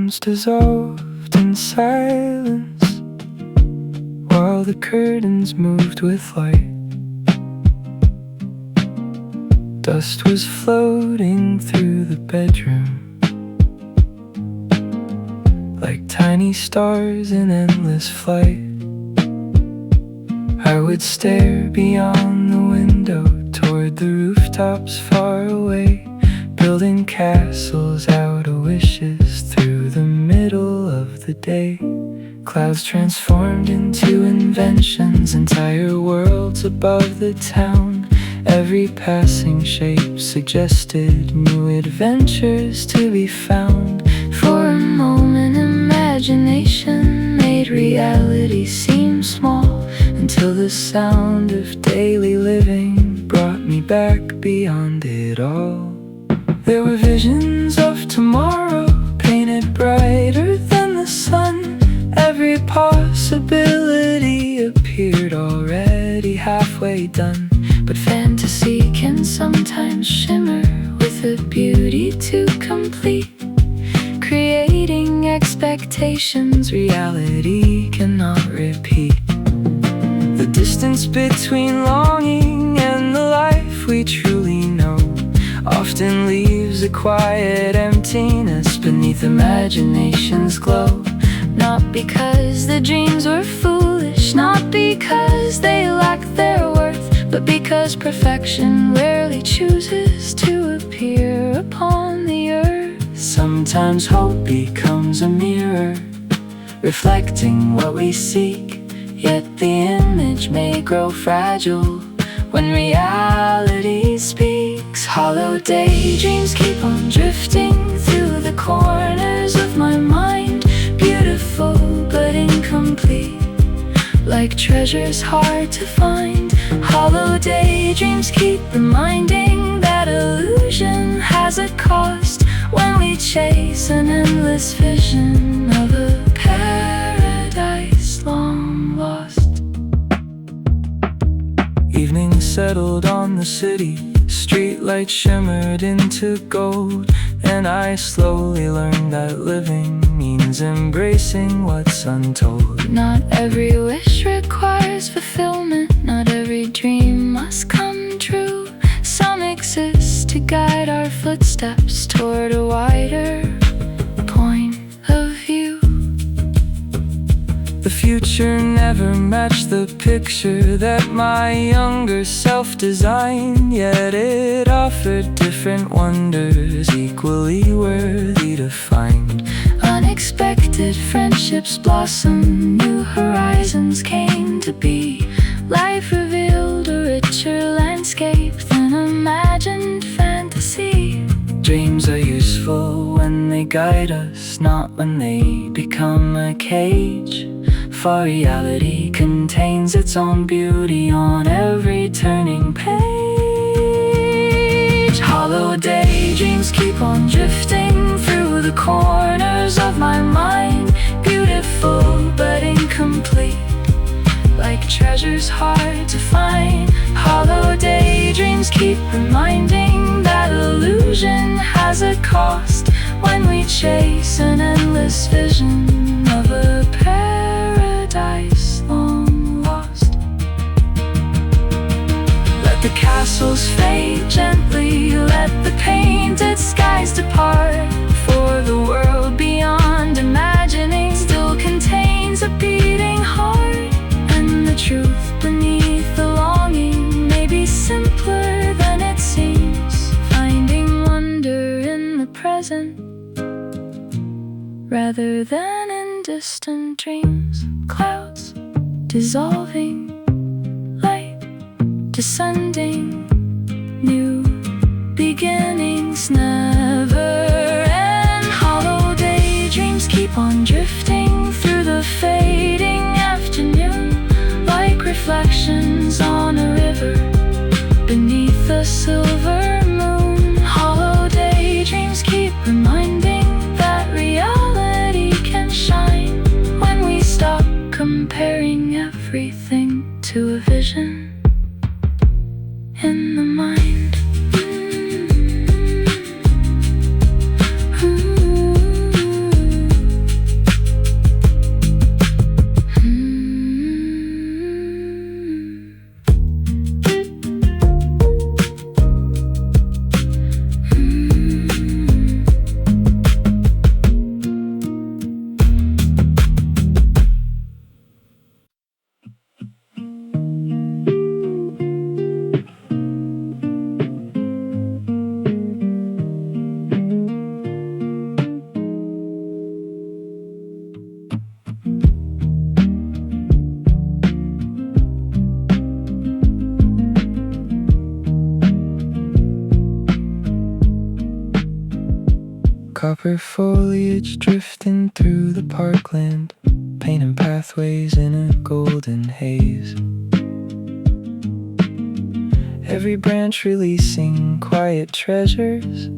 rooms dissolved in silence, while the curtains moved with light. Dust was floating through the bedroom, like tiny stars in endless flight. I would stare beyond the window toward the rooftops far away, building castles out of wishes through the middle of the day. Clouds transformed into inventions, entire worlds above the town. Every passing shape suggested new adventures to be found. For a moment, imagination made reality seem small, until the sound of daily living brought me back beyond it all. There were visions of tomorrow, painted brighter than the sun. Every possibility appeared already halfway done. But fantasy can sometimes shimmer with a beauty too complete, creating expectations reality cannot repeat. The distance between longing and the life we truly know often leaves a quiet emptiness beneath imagination's glow. Not because the dreams were foolish, not because they lacked their worth, but because perfection rarely chooses to appear upon the earth. Sometimes hope becomes a mirror, reflecting what we seek, yet the image may grow fragile when reality speaks. Hollow daydreams keep on drifting through the corners of my mind, beautiful but incomplete, like treasures hard to find. Hollow daydreams keep reminding that illusion has a cost when we chase an endless vision of a paradise long lost. Evening settled on the city, streetlights shimmered into gold, and I slowly learned that living means embracing what's untold. Not every wish requires fulfillment, not every dream must come true. Some exist to guide our footsteps toward a wider point of view. The future never matched the picture that my younger self designed, yet it offered different wonders equally worthy to find. Unexpected friendships blossomed, new horizons came to be. Life revealed a richer landscape than imagined fantasy. Dreams are useful when they guide us, not when they become a cage. For reality contains its own beauty on every turning page. Hollow daydreams keep on drifting through the corners of my mind, beautiful but incomplete, like treasures hard to find. Hollow daydreams keep reminding that illusion has a cost when we chase an endless vision of a paradise long lost. Let the castles fade gently, let the painted skies depart, for the world beyond imagining still contains a beating heart. And the truth beneath the longing may be simpler than it seems, finding wonder in the present rather than in distant dreams. Clouds dissolving, light descending, new beginnings never end. Hollow daydreams keep on drifting through the fading afternoon, like reflections on a river beneath the silver moon. Hollow daydreams keep reminding that reality can shine when we stop comparing everything to a vision in the mind. Copper foliage drifting through the parkland, painting pathways in a golden haze. Every branch releasing quiet treasures,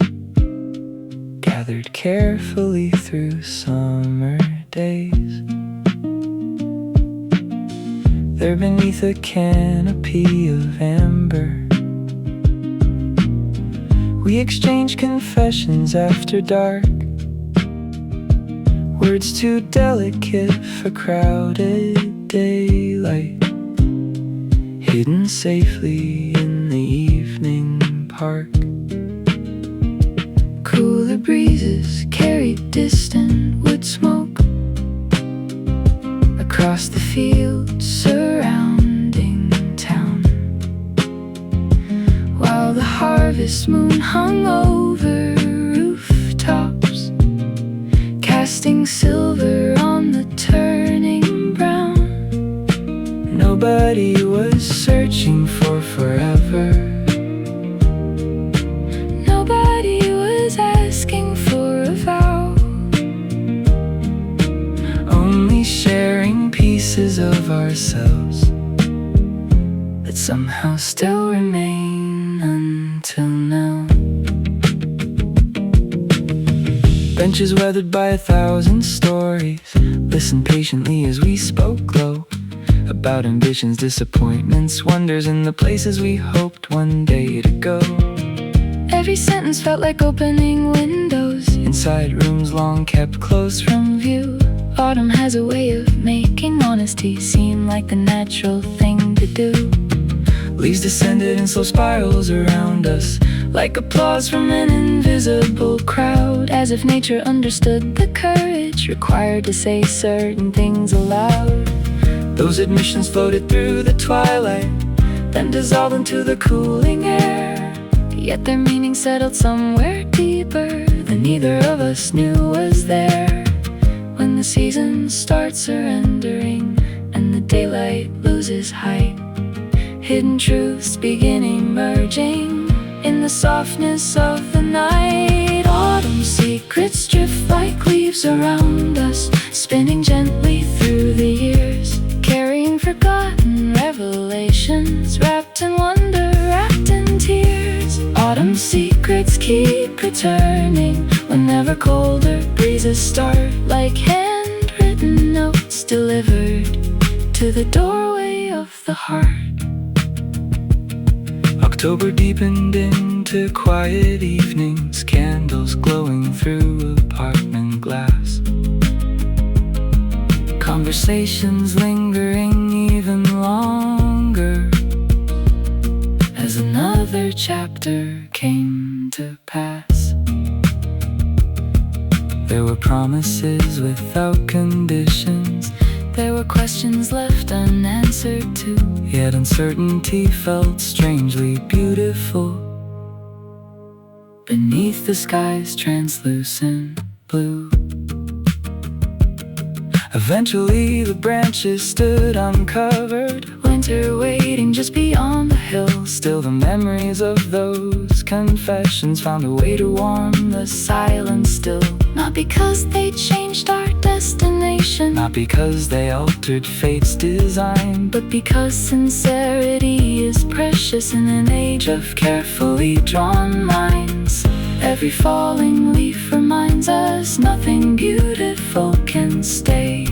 gathered carefully through summer days. There beneath a canopy of amber, we exchange confessions after dark, words too delicate for crowded daylight, hidden safely in the evening park. Cooler breezes carried distant wood smoke across the fields surrounding town, while the harvest moon hung over rooftops, casting silver on the turning brown. Nobody was searching for forever. Nobody was asking for a vow. Only sharing pieces of ourselves that somehow still remain until now. Benches weathered by 1,000 stories, listened patiently as we spoke low about ambitions, disappointments, wonders, and the places we hoped one day to go. Every sentence felt like opening windows inside rooms long kept close from view. Autumn has a way of making honesty seem like the natural thing to do. Leaves descended in slow spirals around us, like applause from an invisible crowd, as if nature understood the courage required to say certain things aloud. Those admissions floated through the twilight, then dissolved into the cooling air, yet their meaning settled somewhere deeper than either of us knew was there. When the season starts surrendering and the daylight loses height, hidden truths begin emerging in the softness of the night. Autumn secrets drift like leaves around us, spinning gently through the years, carrying forgotten revelations, wrapped in wonder, wrapped in tears. Autumn secrets keep returning whenever colder breezes start, like handwritten notes delivered to the doorway of the heart. October deepened into quiet evenings, candles glowing through apartment glass, conversations lingering even longer as another chapter came to pass. There were promises without conditions, there were questions left unanswered too, yet uncertainty felt strangely beautiful beneath the sky's translucent blue. Eventually the branches stood uncovered, winter waiting just beyond the hill. Still the memories of those confessions found a way to warm the silence still. Not because they changed our destination, not because they altered fate's design, but because sincerity is precious in an age of carefully drawn lines. Every falling leaf reminds us nothing beautiful can stay,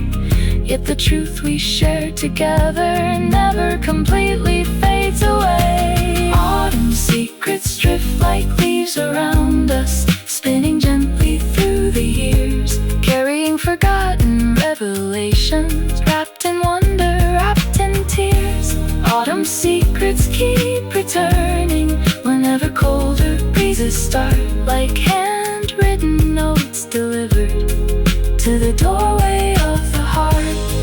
yet the truth we share together never completely fades away. Autumn secrets drift like leaves around us, spinning gently through the years, carrying forgotten revelations, wrapped in wonder, wrapped in tears. Autumn secrets keep returning whenever colder breezes start, like handwritten notes delivered to the doorway of the heart.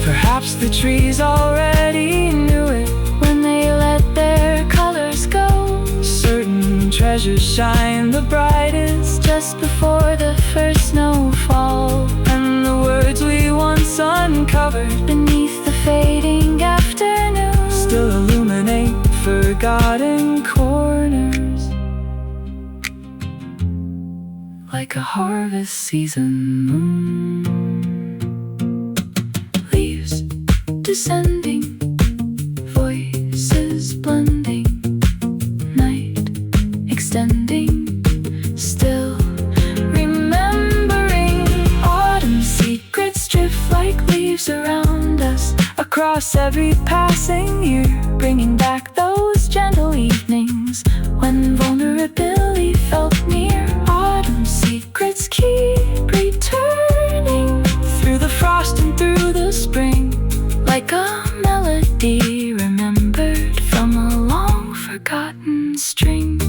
Perhaps the trees already knew it when they let their colors go. Certain treasures shine the brightest just before the first snowfall, and the words we once uncovered beneath the fading afternoon still illuminate forgotten corners, like a harvest season moon. Leaves descending, voices blending, night extending, still remembering. Autumn secrets drift like leaves around us, across every passing year, bringing back those gentle evenings when vulnerability felt near. Autumn secrets keep returning, through the frost and through the spring, like a melody remembered from a long forgotten string.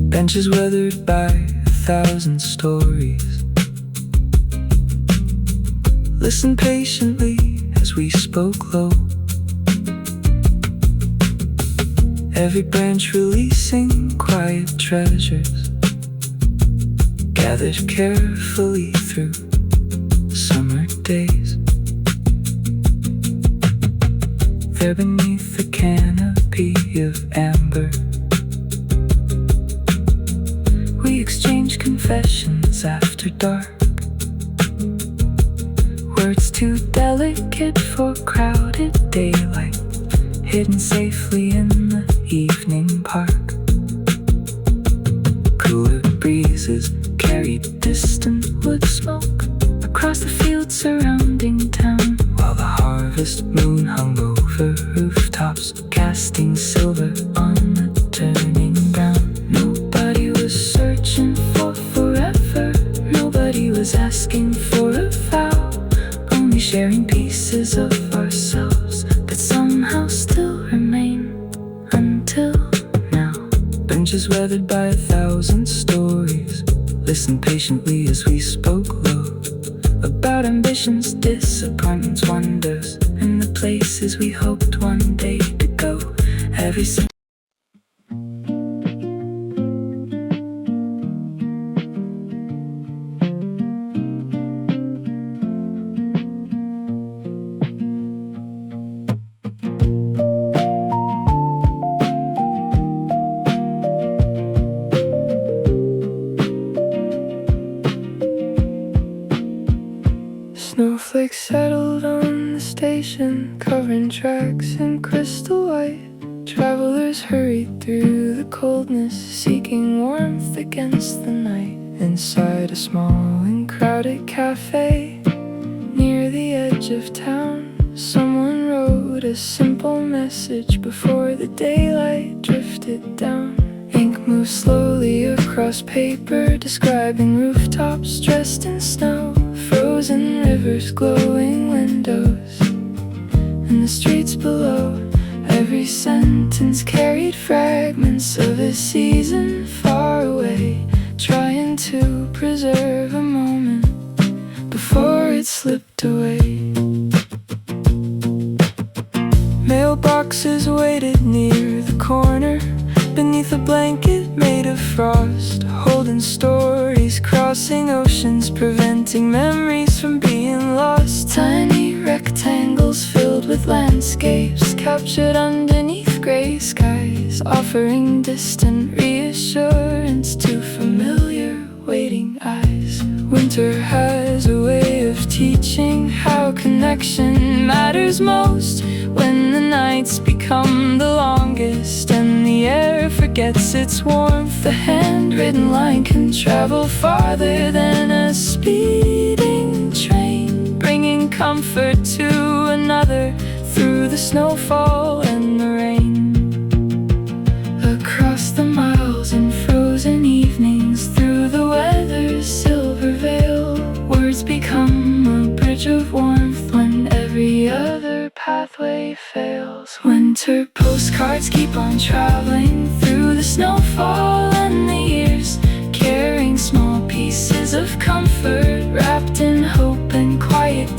Benches weathered by 1,000 stories. Listen patiently as we spoke low, every branch releasing quiet treasures, gathered carefully through summer days. There beneath the canopy of amber, we exchange confessions after dark, words too delicate for crowded daylight, hidden safely in the evening park. Cooler breezes carried distant wood smoke across the fields surrounding town, while the harvest moon hung over rooftops, casting silver on the turning ground. Nobody was searching for forever, nobody was asking for a vow, only sharing pieces of ourselves that somehow still remain until now. Benches weathered by 1,000 stories, listen patiently as we spoke low, about ambitions, disappointments, wonders, and the places we hoped one day to go. Every snowflakes settled on the station, covering tracks in crystal white. Travelers hurried through the coldness, seeking warmth against the night. Inside a small and crowded cafe near the edge of town, someone wrote a simple message before the daylight drifted down. Ink moved slowly across paper, describing rooftops dressed in snow, frozen rivers, glowing windows, and the streets below. Every sentence carried fragments of a season far away, trying to preserve a moment before it slipped away. Mailboxes waited near the corner, beneath a blanket made of frost, holding stories, crossing oceans, preventing memories from being lost. Tiny rectangles filled with landscapes, captured underneath gray skies, offering distant reassurance to familiar waiting eyes. Winter has a way of teaching how connection matters most, when the nights become the longest and the air forgets its warmth. The handwritten line can travel farther than a speeding train, bringing comfort to another through the snowfall and the rain. Across the miles and frozen evenings, through the weather's silver veil, words become a bridge of warmth when every other pathway fails. Winter postcards keep on traveling through the snowfall and the years, carrying small pieces of comfort wrapped in hope and quiet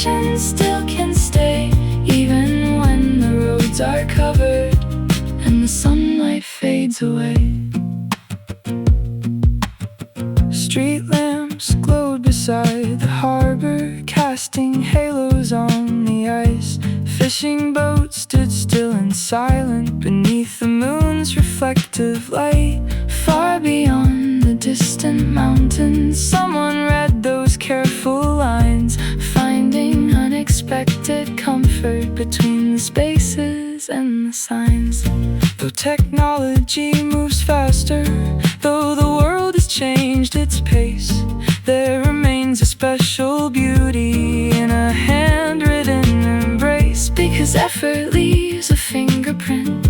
affection still can stay, even when the roads are covered and the sunlight fades away. Street lamps glowed beside the harbor, casting halos on the ice. Fishing boats stood still and silent beneath the moon's reflective light. Far beyond the distant mountains, someone read those careful lines, finding unexpected comfort between the spaces and the signs. Though technology moves faster, though the world has changed its pace, there remains a special beauty in a handwritten embrace. Because effort leaves a fingerprint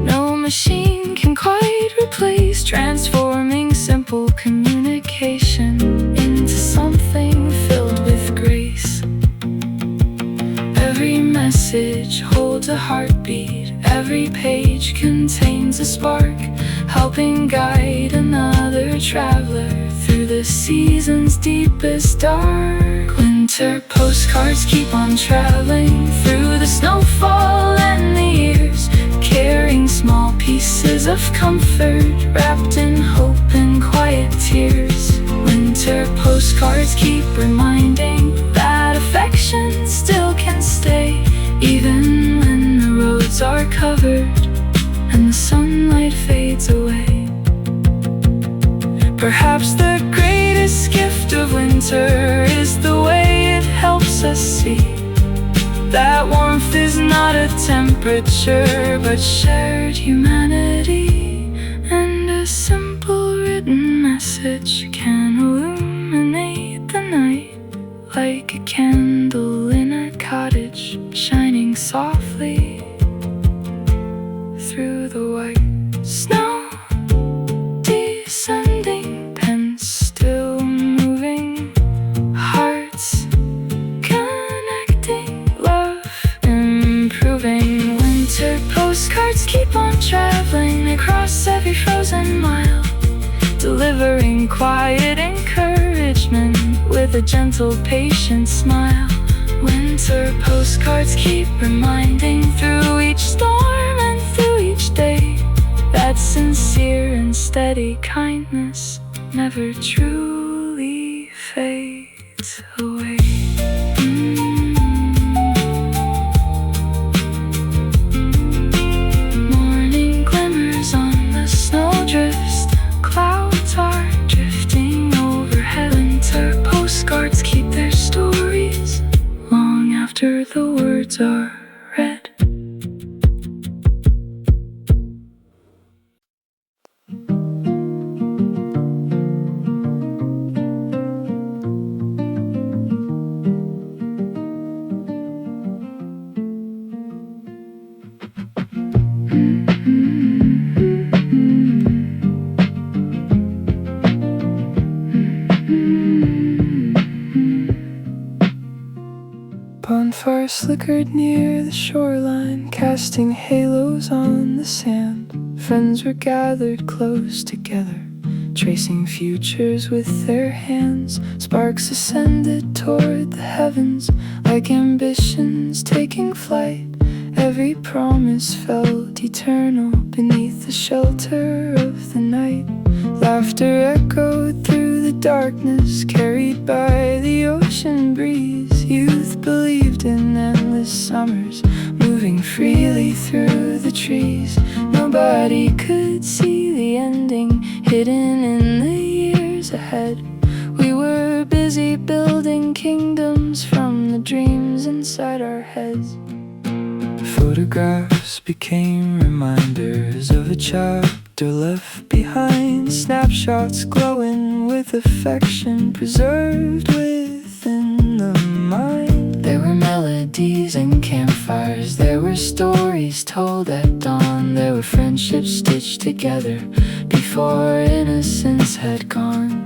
no machine can quite replace, transforming simple communication into something filled with grace. Every message holds a heartbeat, every page contains a spark, helping guide another traveler through the season's deepest dark. Winter postcards keep on traveling through the snowfall and the years, carrying small pieces of comfort wrapped in hope and quiet tears. Winter postcards keep reminding that affection still can stay, even when the roads are covered and the sunlight fades away. Perhaps the greatest gift of winter is the way it helps us see that warmth is not a temperature but shared humanity, and a simple written message can illuminate the night like a candle in a cottage, shining softly through the white snow. Descending, pens still moving, hearts connecting, love improving. Winter postcards keep on traveling across every frozen mile, delivering quiet encouragement with a gentle, patient smile. Winter postcards keep reminding through each storm and through each day that sincere and steady kindness never truly fades away. Morning glimmers on the snowdrifts, clouds are drifting overhead. Winter postcards keep their stories long after the words are read. Bonfires slickered near the shoreline, casting halos on the sand. Friends were gathered close together, tracing futures with their hands. Sparks ascended toward the heavens, like ambitions taking flight. Every promise felt eternal beneath the shelter of the night. Laughter echoed through the darkness, carried by the ocean breeze. Youth believed in endless summers, moving freely through the trees. Nobody could see the ending, hidden in the years ahead. We were busy building kingdoms from the dreams inside our heads. Photographs became reminders of a chapter left behind, snapshots glowing with affection preserved within the mind. There were melodies and campfires, there were stories told at dawn, there were friendships stitched together before innocence had gone.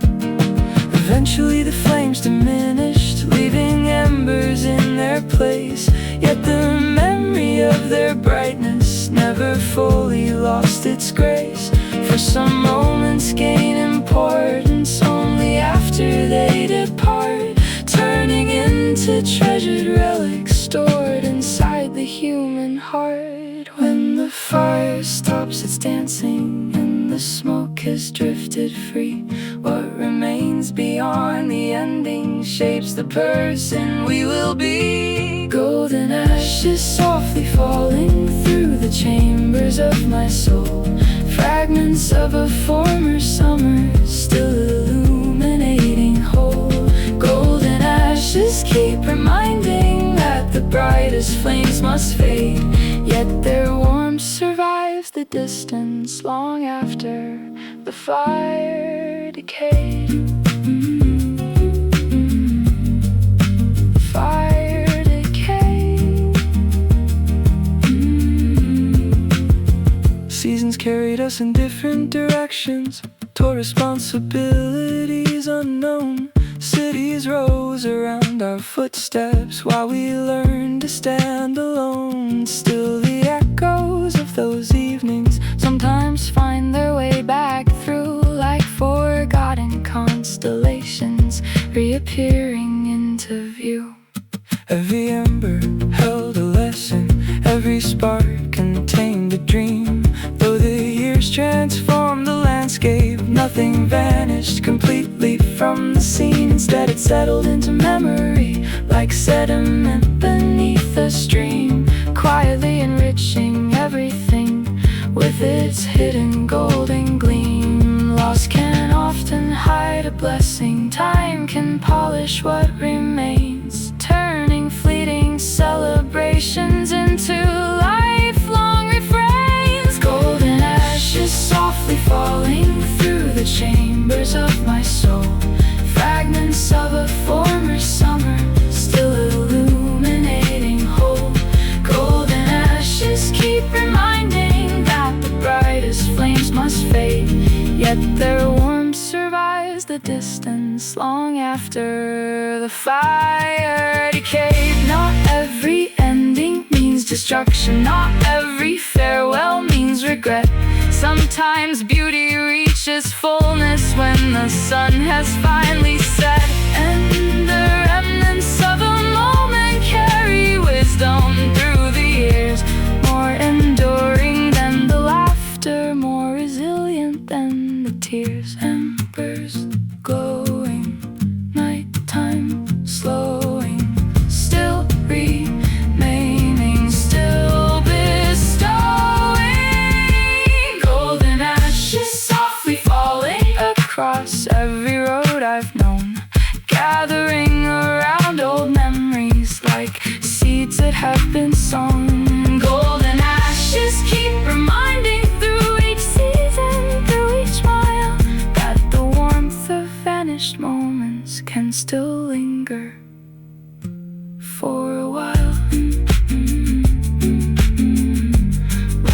Eventually the flames diminished, leaving embers in their place, yet the memory of their brightness never fully lost its grace. For some moments gain importance only after they depart, turning into treasured human heart. When the fire stops its dancing and the smoke has drifted free, what remains beyond the ending shapes the person we will be. Golden ashes softly falling through the chambers of my soul, fragments of a former summer still illuminating whole. Golden ashes keep reminding that the brightest flames must fade, yet their warmth survives the distance long after the fire decayed. Fire decayed. Seasons carried us in different directions, toward responsibilities unknown. Cities rose around our footsteps while we learned to stand alone. Still the echoes of those evenings sometimes find their way back through, like forgotten constellations reappearing into view. Every ember held a lesson, every spark contained a dream. Though the years transformed the landscape, nothing vanished completely from the scene. Instead it settled into memory, like sediment beneath a stream, quietly enriching everything with its hidden golden gleam. Loss can often hide a blessing, time can polish what remains, turning fleeting celebrations into lifelong refrains. Golden ashes softly falling through the chambers of my soul, fragments of a former summer still illuminating whole. Golden ashes keep reminding that the brightest flames must fade, yet their warmth survives the distance long after the fire decayed. Not every ending means destruction, not every farewell means regret. Sometimes beauty reaches fullness when the sun has finally set, and the remnants of a moment carry wisdom through the years, more enduring than the laughter, more resilient than the tears. Embers glowing, nighttime slowing, still remaining, still bestowing. Golden ashes softly falling across every road I've known, gathering around old memories like seeds that have been sown. Golden ashes keep reminding through each season, through each mile, that the warmth of vanished moments can still linger for a while.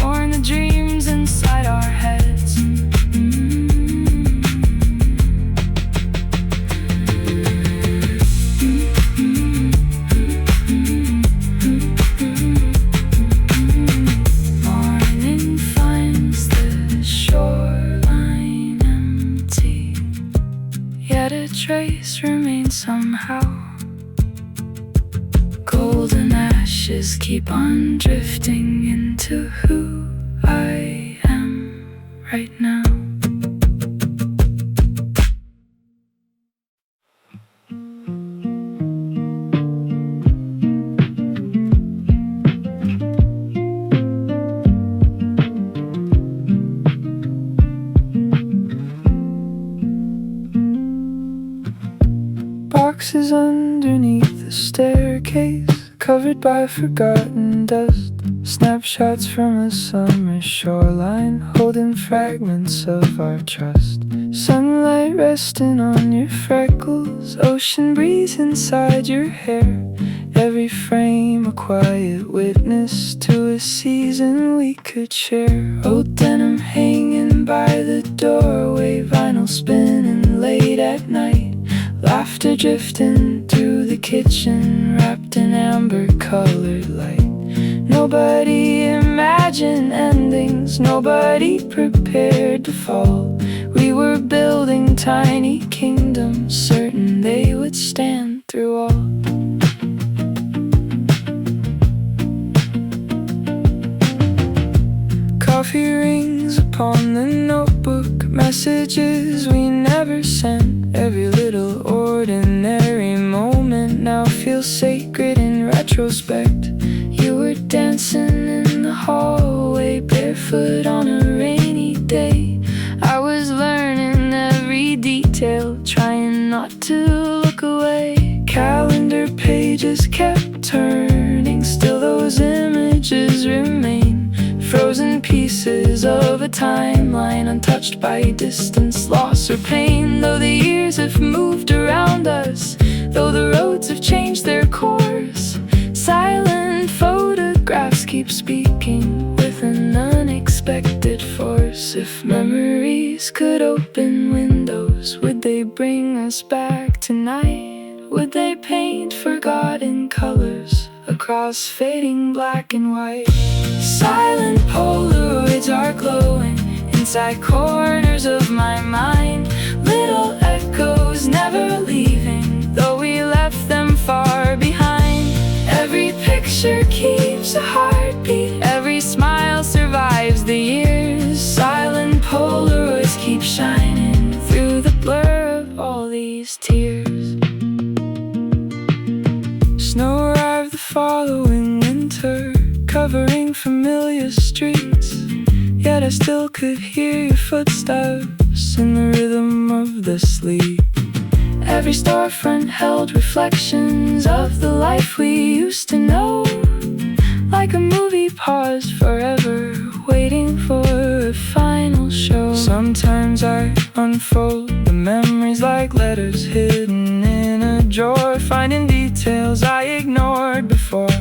Born the dreams inside our heads. Morning finds the shoreline empty, yet a trace remains somehow. Golden ashes keep on drifting into who I am right now. Boxes underneath the staircase, covered by forgotten dust. Snapshots from a summer shoreline, holding fragments of our trust. Sunlight resting on your freckles, ocean breeze inside your hair. Every frame a quiet witness to a season we could share. Old denim hanging by the doorway, vinyl spinning late at night. Laughter drifting through the kitchen, wrapped in amber-colored light. Nobody imagined endings, nobody prepared to fall. We were building tiny kingdoms, certain they would stand through all. Coffee rings upon the notebook, messages we never sent. Every little ordinary moment now feels sacred in retrospect. You were dancing in the hallway, barefoot on a rainy day. I was learning every detail, trying not to look away. Calendar pages kept turning, still those images remain. Frozen pieces of a timeline, untouched by distance, loss, or pain. Though the years have moved around us, though the roads have changed their course, silent photographs keep speaking with an unexpected force. If memories could open windows, would they bring us back tonight? Would they paint forgotten colors across fading black and white? Silent Polaroids are glowing inside corners of my mind. Little echoes never leaving, though we left them far behind. Every picture keeps a heartbeat, every smile survives the years. Silent Polaroids keep shining through the blur of all these tears. Snow arrived the following winter, covering familiar streets, yet I still could hear your footsteps in the rhythm of the sleep. Every storefront held reflections of the life we used to know, like a movie paused forever, waiting for a final show. Sometimes I unfold the memories like letters hidden in a drawer, finding details I ignored before,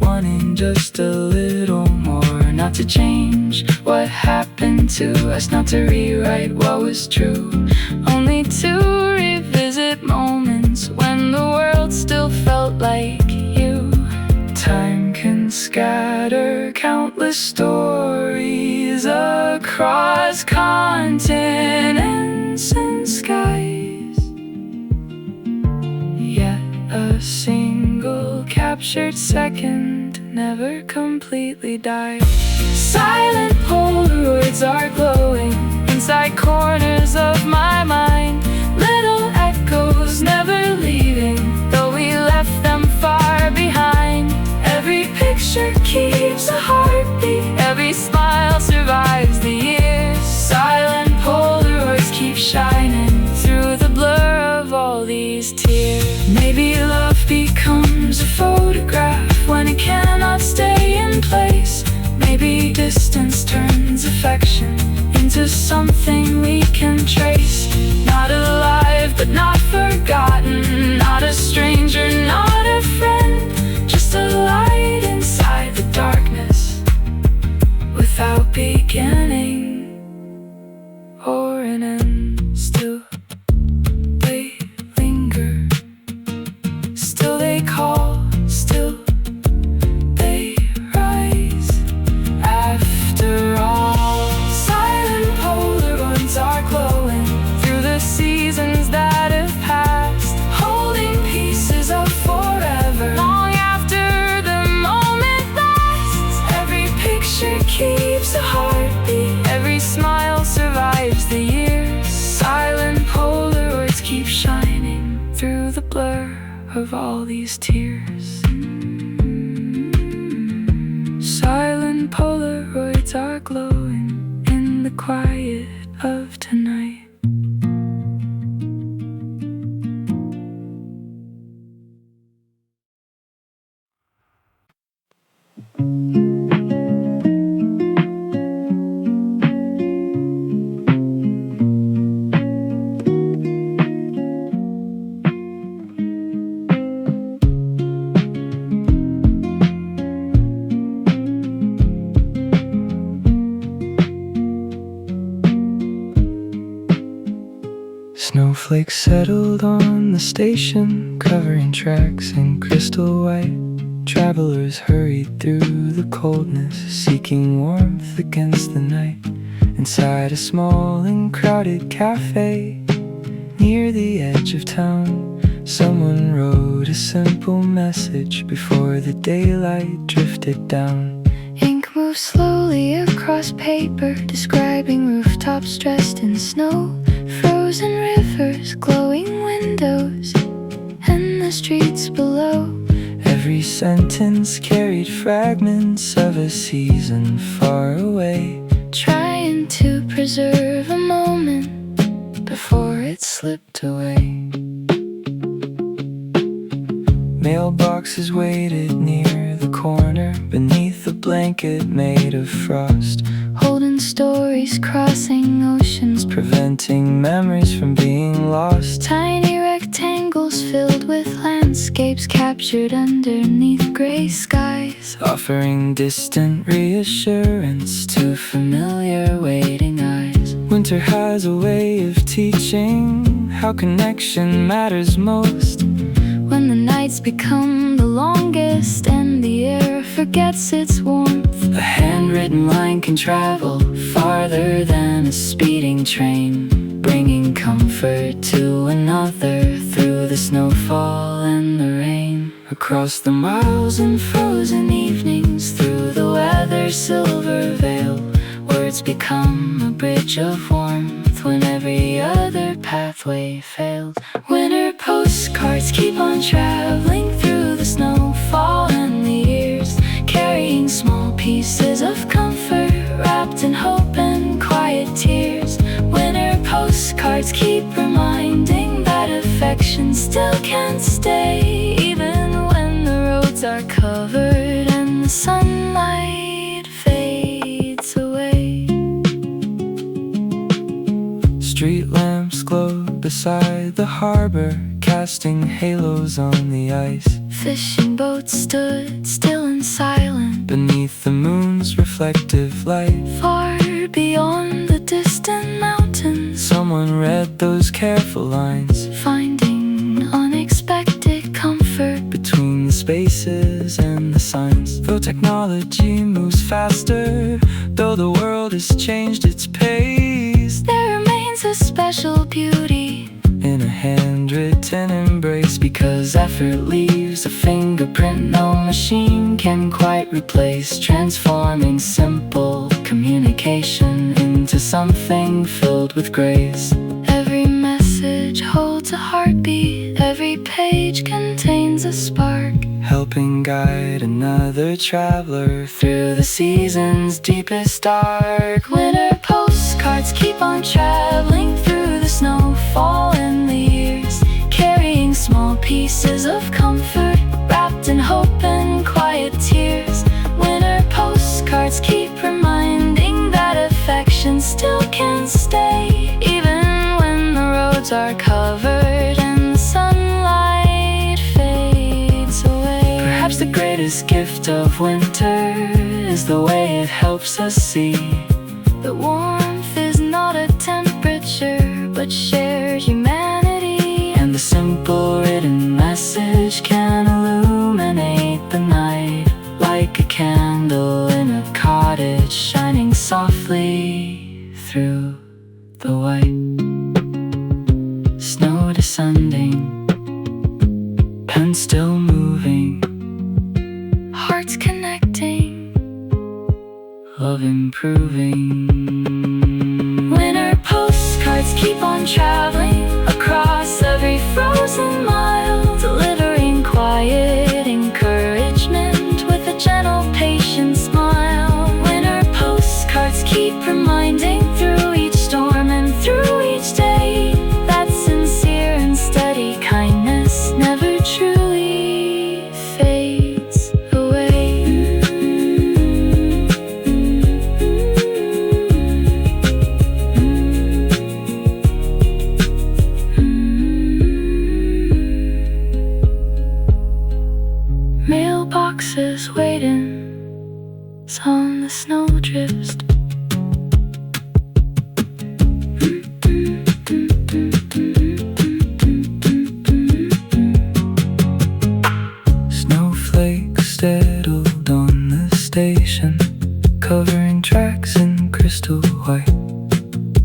wanting just a little more. Not to change what happened to us, not to rewrite what was true, only to revisit moments when the world still felt like you. Time can scatter countless stories across continents and skies, yet a single captured second never completely died. Silent Polaroids are glowing inside corners of my mind. Little echoes never leaving, though we left them far behind. Every picture keeps a heartbeat, every smile survives the years. Silent Polaroids keep shining through the blur of all these tears. Maybe love becomes a photograph when it cannot stay in place. Maybe distance turns affection into something we can trace. Not alive, but not forgotten, not a stranger, not a friend, just a light inside the darkness, without beginning or an end. Still they linger, still they call, still they rise. After all, silent Polaroids are glowing through the seasons that have passed, holding pieces of forever long after the moment lasts. Every picture keeps a heartbeat, every smile survives the years. Silent Polaroids keep shining through the blur of all these tears. Silent Polaroids are glowing in the quiet of tonight. Snowflakes settled on the station, covering tracks in crystal white. Travelers hurried through the coldness, seeking warmth against the night. Inside a small and crowded cafe near the edge of town, someone wrote a simple message before the daylight drifted down. Ink Move slowly across paper, describing rooftops dressed in snow, frozen rivers, glowing windows, and the streets below. Every sentence carried fragments of a season far away, trying to preserve a moment before it slipped away. Mailboxes waited near the corner, beneath a blanket made of frost, holding stories crossing oceans, preventing memories from being lost. Tiny rectangles filled with landscapes captured underneath gray skies, offering distant reassurance to familiar waiting eyes. Winter has a way of teaching how connection matters most. When the nights become the longest and the air forgets its warmth, a handwritten line can travel farther than a speeding train, bringing comfort to another through the snowfall and the rain. Across the miles and frozen evenings, through the weather's silver veil, words become a bridge of warmth when every other pathway failed. Winter postcards keep on traveling through the snowfall and the years, carrying small pieces of comfort wrapped in hope and quiet tears. Winter postcards keep reminding that affection still can stay, even when the roads are covered and the sunlight fades away. Street lamps glowed beside the harbor, casting halos on the ice. Fishing boats stood still and silent beneath the moon's reflective light. Far beyond the distant mountains, someone read those careful lines, finding unexpected comfort between the spaces and the signs. Though technology moves faster, though the world has changed its pace, there remains a special beauty in a handwritten embrace, because effort leaves a fingerprint no machine can quite replace, transforming simple communication into something filled with grace. Every message holds a heartbeat, every page contains a spark, helping guide another traveler through the season's deepest dark. Winter postcards keep on traveling through the snowfall and the years, carrying small pieces of comfort wrapped in hope and quiet tears. Winter postcards keep reminding that affection still can stay, even when the roads are covered and the sunlight fades away. Perhaps the greatest gift of winter is the way it helps us see that warmth is not a temperature but shared humanity, and the simple written message can illuminate the night like a candle in a cottage, shining softly through the white. Snow descending, pen still moving, hearts connecting, love improving. Winter postcards keep on traveling across every frozen mile, delivering quiet encouragement with a gentle, patient smile. Winter postcards keep reminding through each storm and through each day that sincere and steady kindness never truly fades away. Mailboxes waiting on the snowdrifts. Snowflakes settled on the station, covering tracks in crystal white.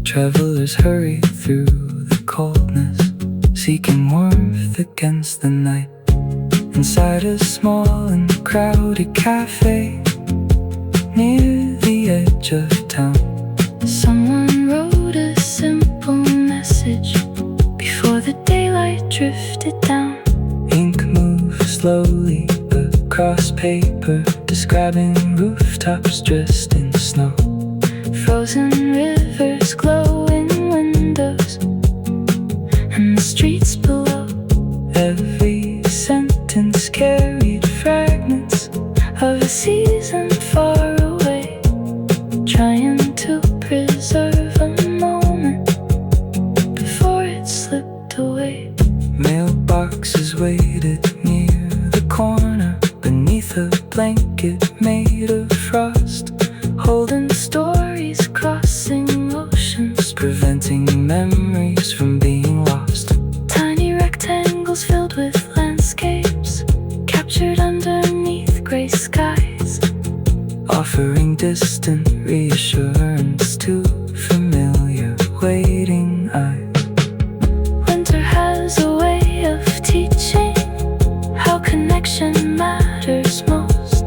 Travelers hurry through the coldness, seeking warmth against the night. Inside a small and crowded cafe near edge of town. Someone wrote a simple message before the daylight drifted down. Ink moved slowly across paper, describing rooftops dressed in snow. Frozen rivers glow in windows and the streets below. Every sentence carried fragments Of a season far away, trying to preserve a moment before it slipped away. Mailboxes waited near the corner, beneath a blanket made of frost, Holding stories crossing oceans, preventing memories from being lost. tiny rectangles filled with landscapes captured underneath gray skies, Offering distant reassurance to familiar waiting eyes. Winter has a way of teaching how connection matters most.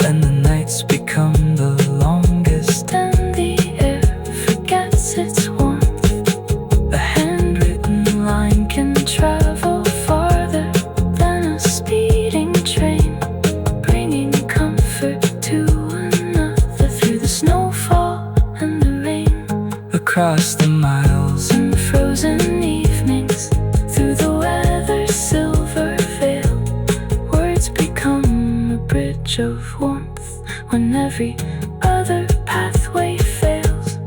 When the nights become the longest Then the air forgets its warmth. a handwritten Line can travel farther than a speeding train, bringing comfort to another through the snowfall and the rain. across the miles In the frozen evenings, through the weather's silver veil, words become a bridge of warmth when every other pathway fails.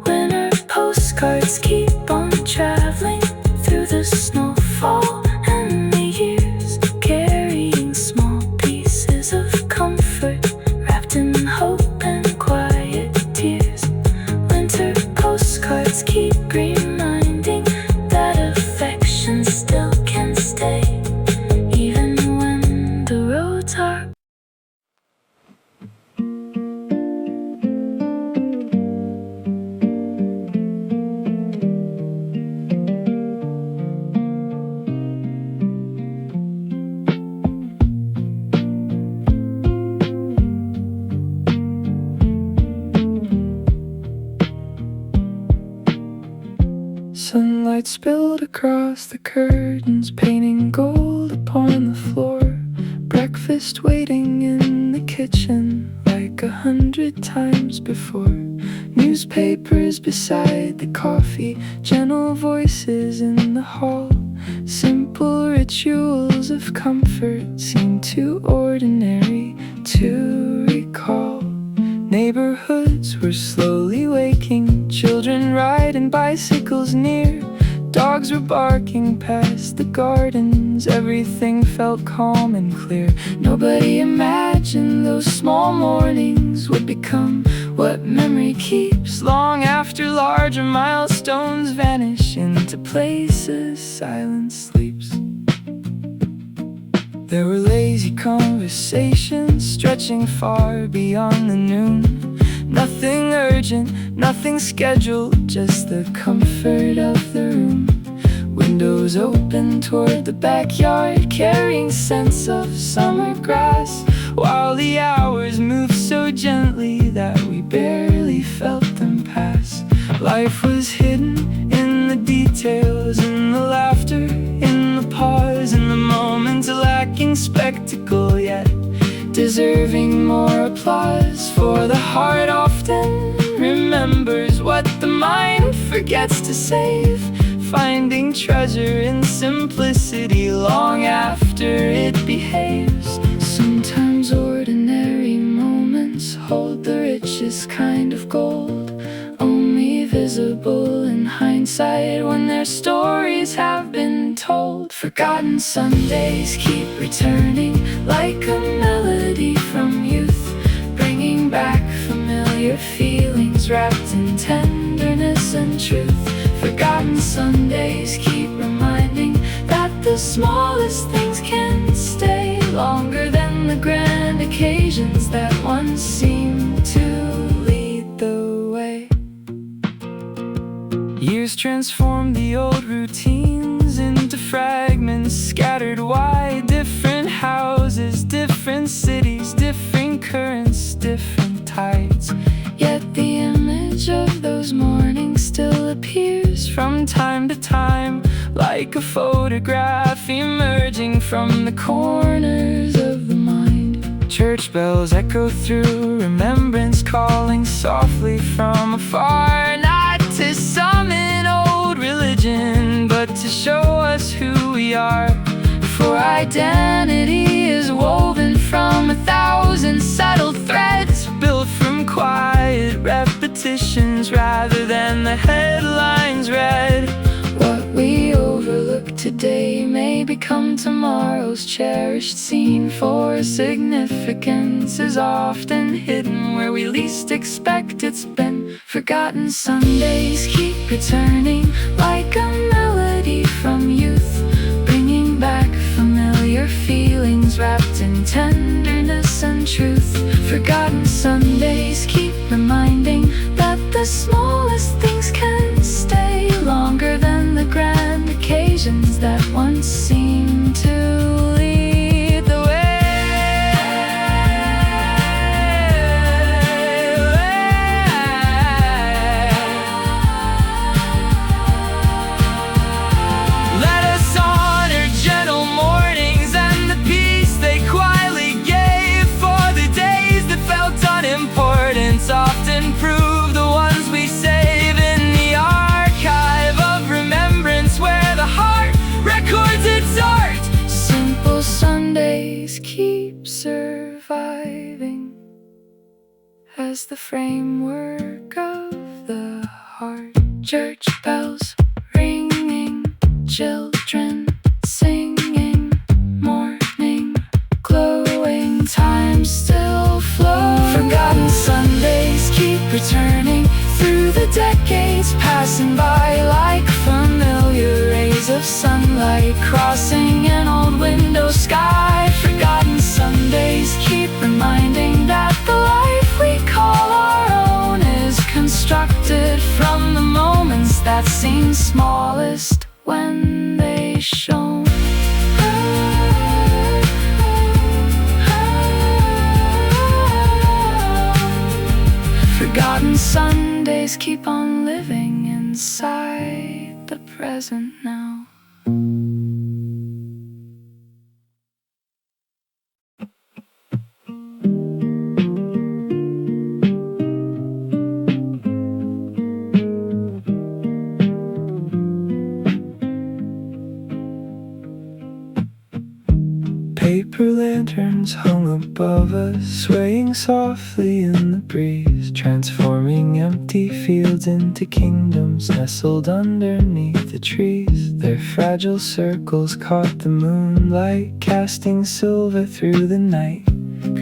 Winter postcards keep on traveling through the snowfall and the years, carrying small pieces of comfort wrapped in hope and quiet tears. Winter postcards keep reminding that affection still can stay, even when the roads are. Sunlight spilled across the curtains, painting gold upon the floor. Breakfast waiting in the kitchen like 100 times before. Newspapers beside the coffee, gentle voices in the hall. Simple rituals of comfort seem too ordinary to recall. Neighborhoods were slowly waking, children riding bicycles near. Dogs were barking past the gardens, everything felt calm and clear. Nobody imagined those small mornings would become what memory keeps. Long after larger milestones vanish into places silence sleeps. There were lazy conversations stretching far beyond the noon. Nothing urgent, nothing scheduled, just the comfort of the room. Windows open toward the backyard, carrying scents of summer grass, while the hours moved so gently that we barely felt them pass. Life was hidden in the details, in the laughter, in the pause, in the moments lacking spectacle, yet deserving more applause. For the heart often remembers what the mind forgets to save, finding treasure in simplicity long after it behaves. Sometimes ordinary moments hold the richest kind of gold, only visible in hindsight when their stories have been told. Forgotten Sundays keep returning like a melody from youth, bringing back familiar feelings wrapped in tenderness and truth. Forgotten Sundays keep reminding that the smallest things can stay longer than the grand occasions that once seemed to lead the way. Years transform the old routines into fragments scattered wide. Different houses, different cities, different currents, different tides. Yet reappears from time to time, like a photograph emerging from the corners of the mind. Church bells echo through remembrance, calling softly from afar, not to summon old religion, but to show us who we are. For identity is woven from 1,000 subtle threads, built from quiet repetitions rather than the headlines read. What we overlook today may become tomorrow's cherished scene, for significance is often hidden where we least expect it's been. Forgotten Sundays keep returning like a melody from youth, bringing back familiar feelings wrapped in tenderness and truth. Forgotten Sundays keep reminding that the smallest things can stay longer than the grand occasions that once seemed to lead the way. Let us honor gentle mornings and the peace they quietly gave, for the days that felt unimportant often prove the ones we save in the archive of remembrance where the heart records its art. Simple Sundays keep surviving as the framework of the heart. Church bells ringing, children singing, morning glowing, time still flows. Forgotten Sundays keep returning through the decades, passing by like familiar rays of sunlight crossing an old window sky. Forgotten Sundays keep reminding that the life we call our own is constructed from the moments that seem smallest when they shone. Forgotten Sundays keep on living inside the present now. Paper lanterns hung above us, swaying softly in the breeze, transforming empty fields into kingdoms nestled underneath the trees. Their fragile circles caught the moonlight, casting silver through the night,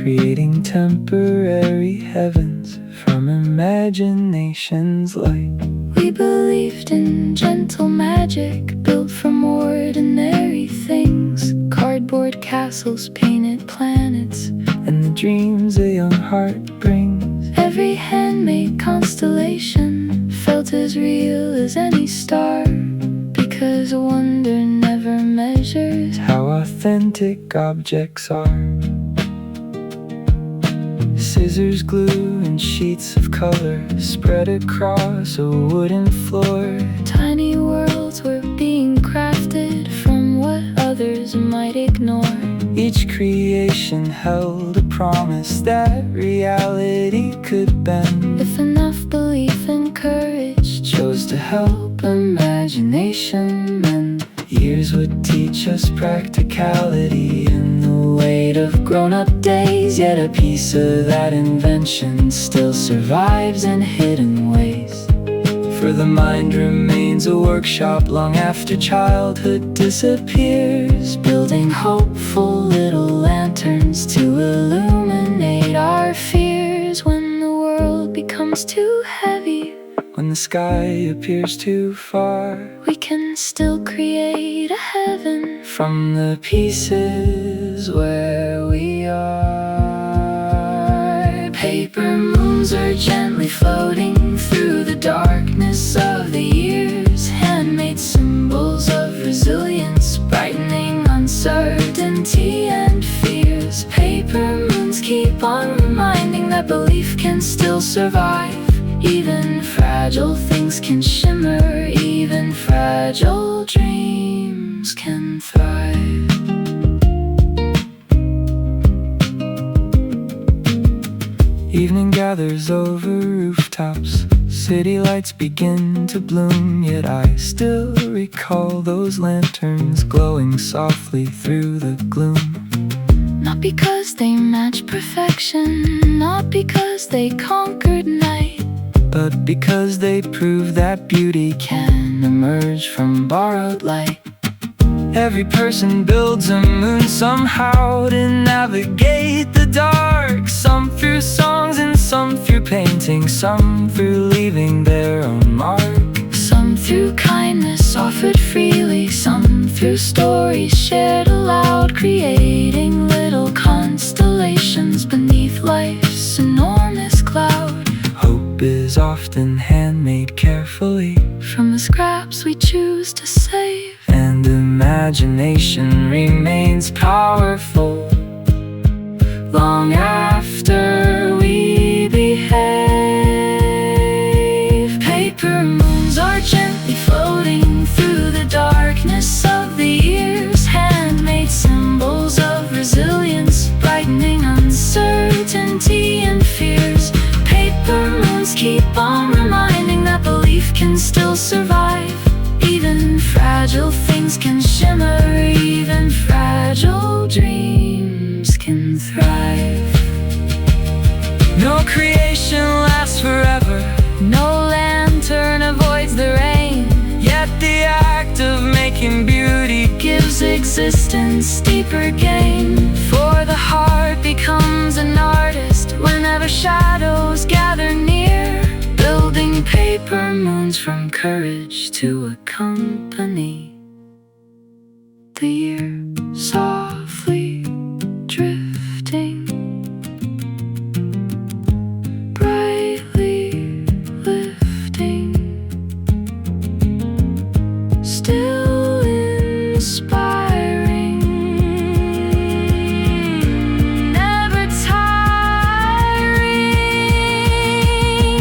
creating temporary heavens from imagination's light. We believed in gentle magic built from ordinary things, cardboard castles, painted planets, and the dreams a young heart brings. Every handmade constellation felt as real as any star, because wonder never measures how authentic objects are. Scissors, glue, and sheets of color spread across a wooden floor. Tiny worlds were being crafted from what others might ignore. Each creation held a promise that reality could bend, if enough belief and courage chose to help imagination mend. Years would teach us practicality and the weight of grown-up days, yet a piece of that invention still survives in hidden ways. For the mind remains a workshop long after childhood disappears, building hopeful little lanterns to illuminate our fears. When the world becomes too heavy, when the sky appears too far, we can still create a heaven from the pieces where we are. Paper moons are gently floating through the darkness of the years, handmade symbols of resilience, brightening uncertainty and fears. Paper moons keep on reminding that belief can still survive Even fragile things can shimmer, even fragile dreams can thrive. Evening gathers over rooftops, city lights begin to bloom, yet I still recall those lanterns glowing softly through the gloom. Not because they match perfection, not because they conquered night, but because they prove that beauty can emerge from borrowed light. Every person builds a moon somehow to navigate the dark, some through songs and some through painting, some through leaving their own mark. Some through kindness offered freely, some through stories shared aloud, creating little constellations beneath life's enormous cloud. Hope is often handmade carefully from the scraps we choose to save, and imagination remains powerful long after we behave. Paper moons are gently floating through the darkness of the years, handmade symbols of resilience, brightening uncertainty and fears. Paper moons keep on reminding that belief can still survive. Even fragile things can shimmer, even fragile dreams can thrive. No creation lasts forever, no lantern avoids the rain, yet the act of making beauty gives existence deeper gain. for the heart Becomes an artist whenever shadows gather near, building paper moons from courage to accompany the year. Softly drifting, brightly lifting, still inspiring, never tiring.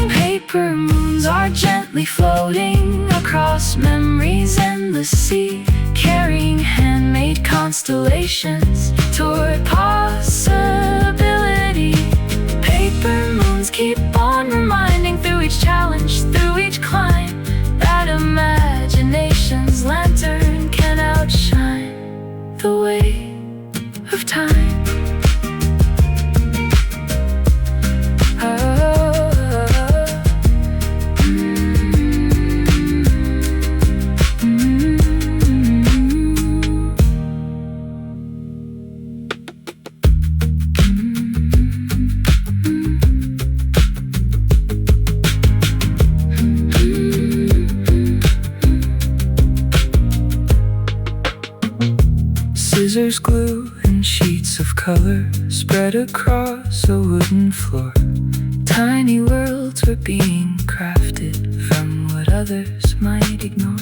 Paper moons are gently floating across memory's endless sea, carrying handmade constellations toward possibility. Paper moons keep on reminding through each challenge, through each climb, that imagination's lantern can outshine the way of time. Scissors, glue, and sheets of color spread across a wooden floor. Tiny worlds were being crafted from what others might ignore.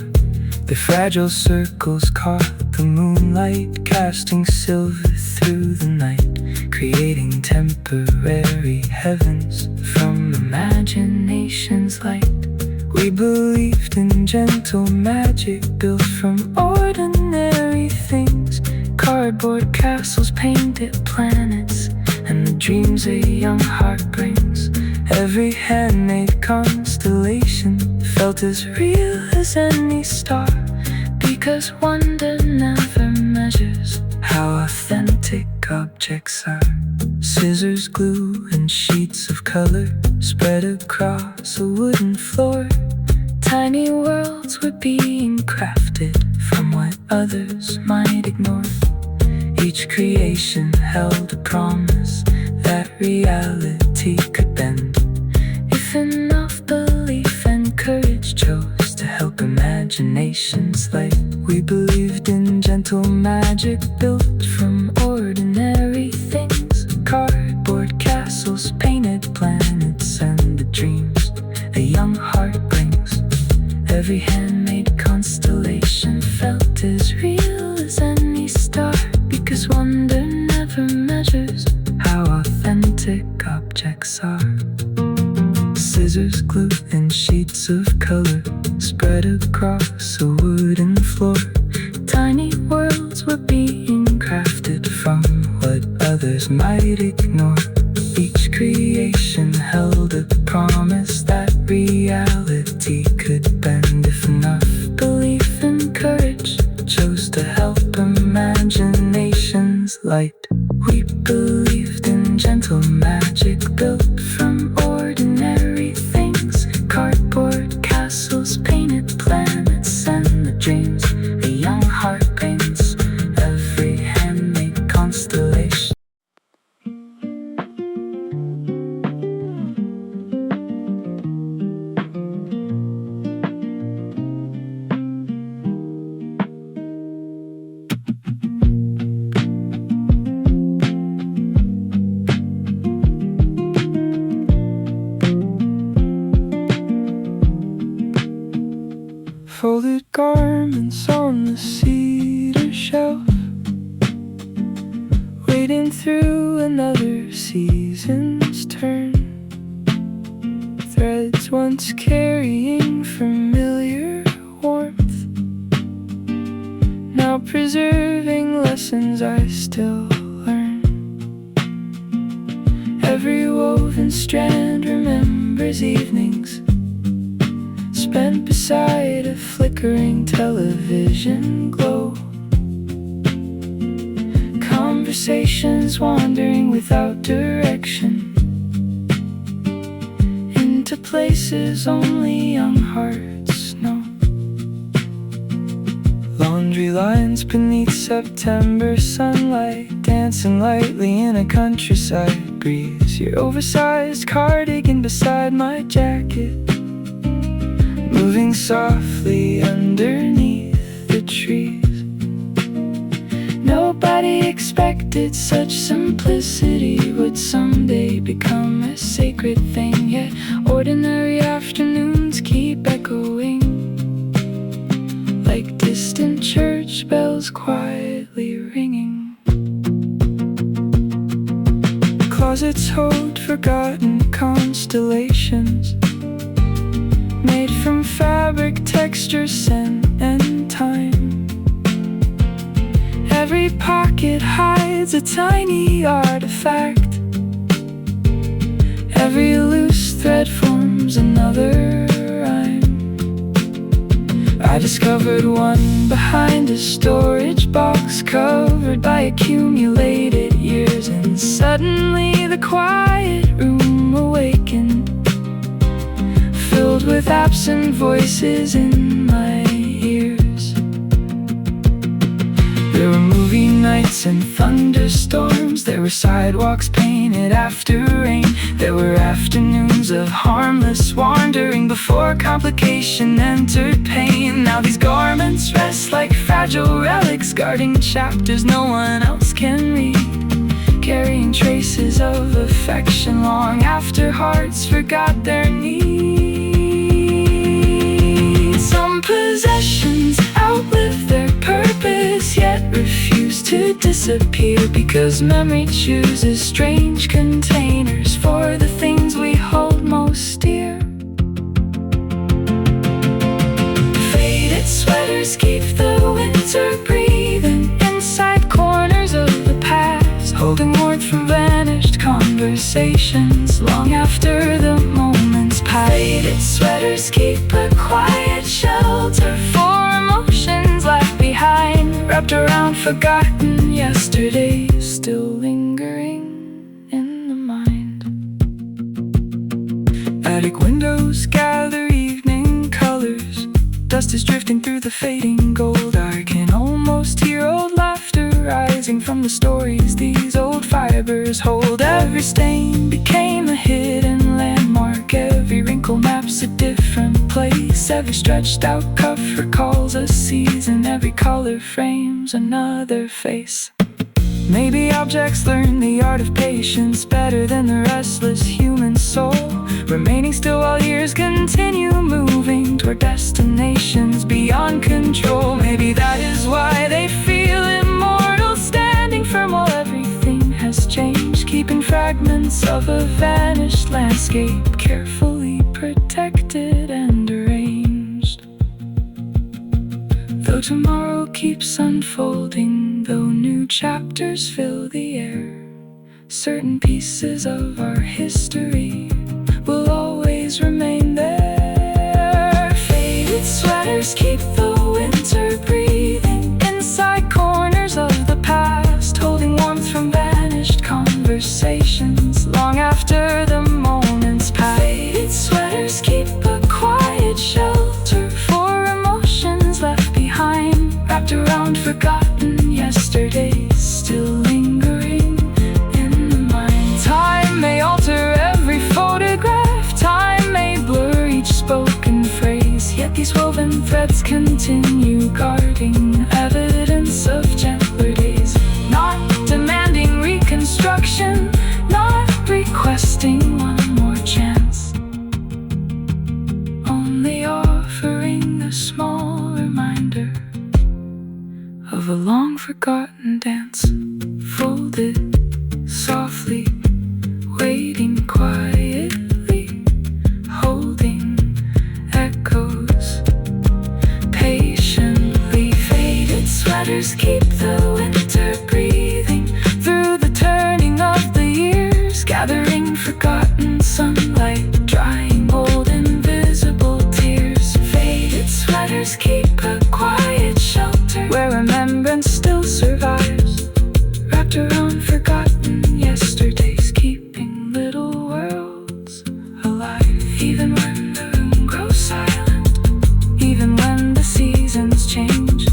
The fragile circles caught the moonlight, casting silver through the night, creating temporary heavens from imagination's light. We believed in gentle magic built from ordinary things, cardboard castles, painted planets, and the dreams a young heart brings. Every handmade constellation felt as real as any star, because wonder never measures how authentic objects are. Scissors, glue, and sheets of color spread across a wooden floor. Tiny worlds were being crafted from what others might ignore. Each creation held a promise that reality could bend, if enough belief and courage chose to help imagination's light. We believed in gentle magic built from ordinary things, cardboard castles, painted planets, and the dreams a young heart brings. Every handmade constellation felt as real as any star, because wonder never measures how authentic objects are. scissors, glue, and sheets of color spread across a wooden floor. Tiny worlds were being crafted from what others might ignore. Each creation held a promise that reality could bend if enough belief and courage chose to help imaginations light. We believed in gentle magic built from ordinary things, cardboard castles, painted planets, and the dreams a young heart paints, every handmade constellation. Folded garments on the cedar shelf, waiting through another season's turn. Threads once carrying familiar warmth, now preserving lessons I still learn. Every woven strand remembers evenings spent beside a flickering television glow. Conversations wandering without direction into places only young hearts know. Laundry lines beneath September sunlight, dancing lightly in a countryside breeze. Your oversized cardigan beside my jacket, moving softly underneath the trees. Nobody expected such simplicity would someday become a sacred thing, yet ordinary afternoons keep echoing like distant church bells quietly ringing. Closets hold forgotten constellations made from fabric, texture, scent, and time. Every pocket hides a tiny artifact. Every loose thread forms another rhyme. I discovered one behind a storage box covered by accumulated years, and suddenly the quiet room awakened, filled with absent voices in my ears. There were movie nights and thunderstorms. There were sidewalks painted after rain. There were afternoons of harmless wandering before complication entered pain. Now these garments rest like fragile relics, guarding chapters no one else can read, carrying traces of affection long after hearts forgot their needs. Some possessions outlive their purpose, yet refuse to disappear, because memory chooses strange containers for the things we hold most dear. Faded sweaters keep the winter breathing inside corners of the past, holding warmth from vanished conversations long after the moments passed. Faded sweaters keep a quiet shelter for emotions left behind, wrapped around forgotten yesterdays, still lingering in the mind. Attic windows gather evening colors, dust is drifting through the fading gold. I can almost hear old laughter rising from the stories these old fibers hold. Every stain became a hidden landmark, every wrinkle maps a different place. Every stretched out cuff recalls a season, every color frames another face. Maybe objects learn the art of patience better than the restless human soul, remaining still while years continue moving toward destinations beyond control. Maybe that is why they feel immortal, standing firm while everything has changed, keeping fragments of a vanished landscape carefully tomorrow keeps unfolding, though new chapters fill the air. Certain pieces of our history will always remain there. Faded sweaters keep the winter breathing inside corners of the past, holding warmth from vanished conversations long after the moments pass. Faded sweaters keep a quiet shelter for emotions left behind, wrapped around forgotten yesterdays, still lingering in the mind. Time may alter every photograph, time may blur each spoken phrase, yet these woven threads continue guarding evidence of gentler days. Not demanding reconstruction, not requesting one more chance, only offering a small reminder of a long forgotten dance, folded softly, waiting quietly, holding echoes patiently. Faded sweaters keep the winter breathing through the turning of the years, gathering forgotten sunlight, drying old invisible tears. Faded sweaters keep a quiet shelter where remembrance still survives, wrapped around forgotten yesterdays, keeping little worlds alive. Even when the room grows silent, even when the seasons change,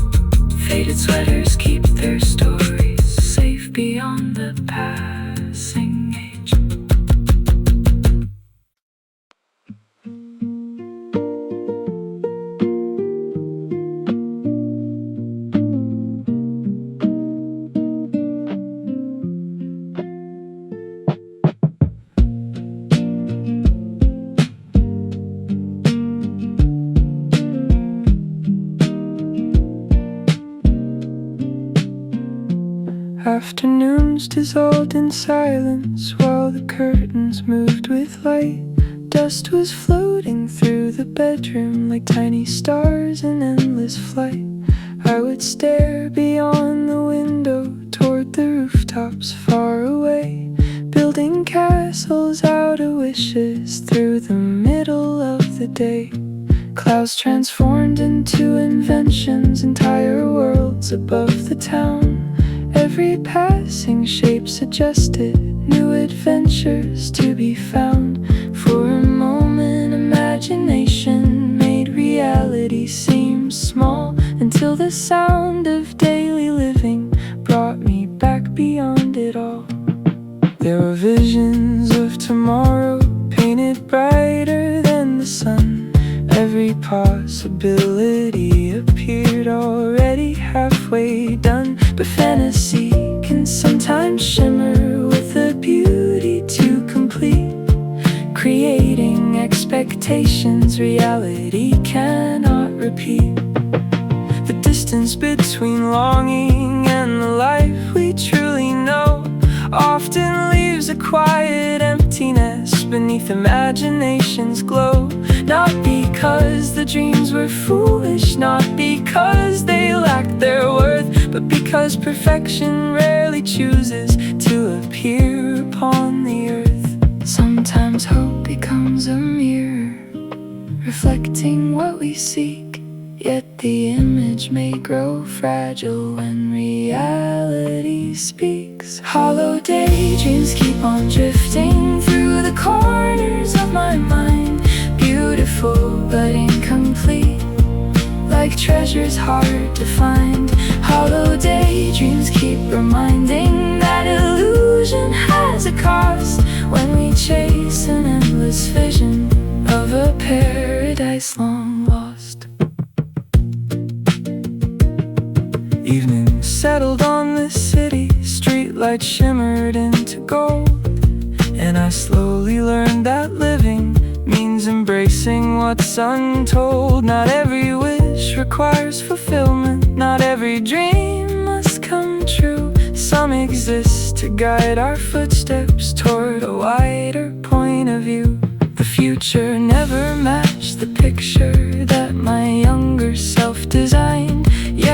faded sweaters keep their stories safe beyond the passing age. Afternoons dissolved in silence while the curtains moved with light. Dust was floating through the bedroom like tiny stars in endless flight. I would stare beyond the window toward the rooftops far away, building castles out of wishes through the middle of the day. Clouds transformed into inventions, entire worlds above the town. Every passing shape suggested new adventures to be found. For a moment, imagination made reality seem small, until the sound of daily living brought me back beyond it all. There were visions of tomorrow painted brighter than the sun. Every possibility appeared already halfway done. But fantasy can sometimes shimmer with a beauty too complete, creating expectations reality cannot repeat. The distance between longing and the life we truly know often leaves a quiet emptiness beneath imagination's glow. Not because the dreams were foolish, not because they lacked their worth, but because perfection rarely chooses to appear upon the earth. Sometimes hope becomes a mirror, reflecting what we seek, yet the image may grow fragile when reality speaks. Hollow daydreams keep on drifting through the corners of my mind, beautiful but incomplete, like treasures hard to find. Hollow daydreams keep reminding that illusion has a cost when we chase an endless vision of a paradise long lost. Evening settled on the city, streetlights shimmered into gold, and I slowly learned that living means embracing what's untold. Not every wish requires fulfillment, not every dream must come true. Some exist to guide our footsteps toward a wider point of view. The future never matched the picture that my younger self designed, yet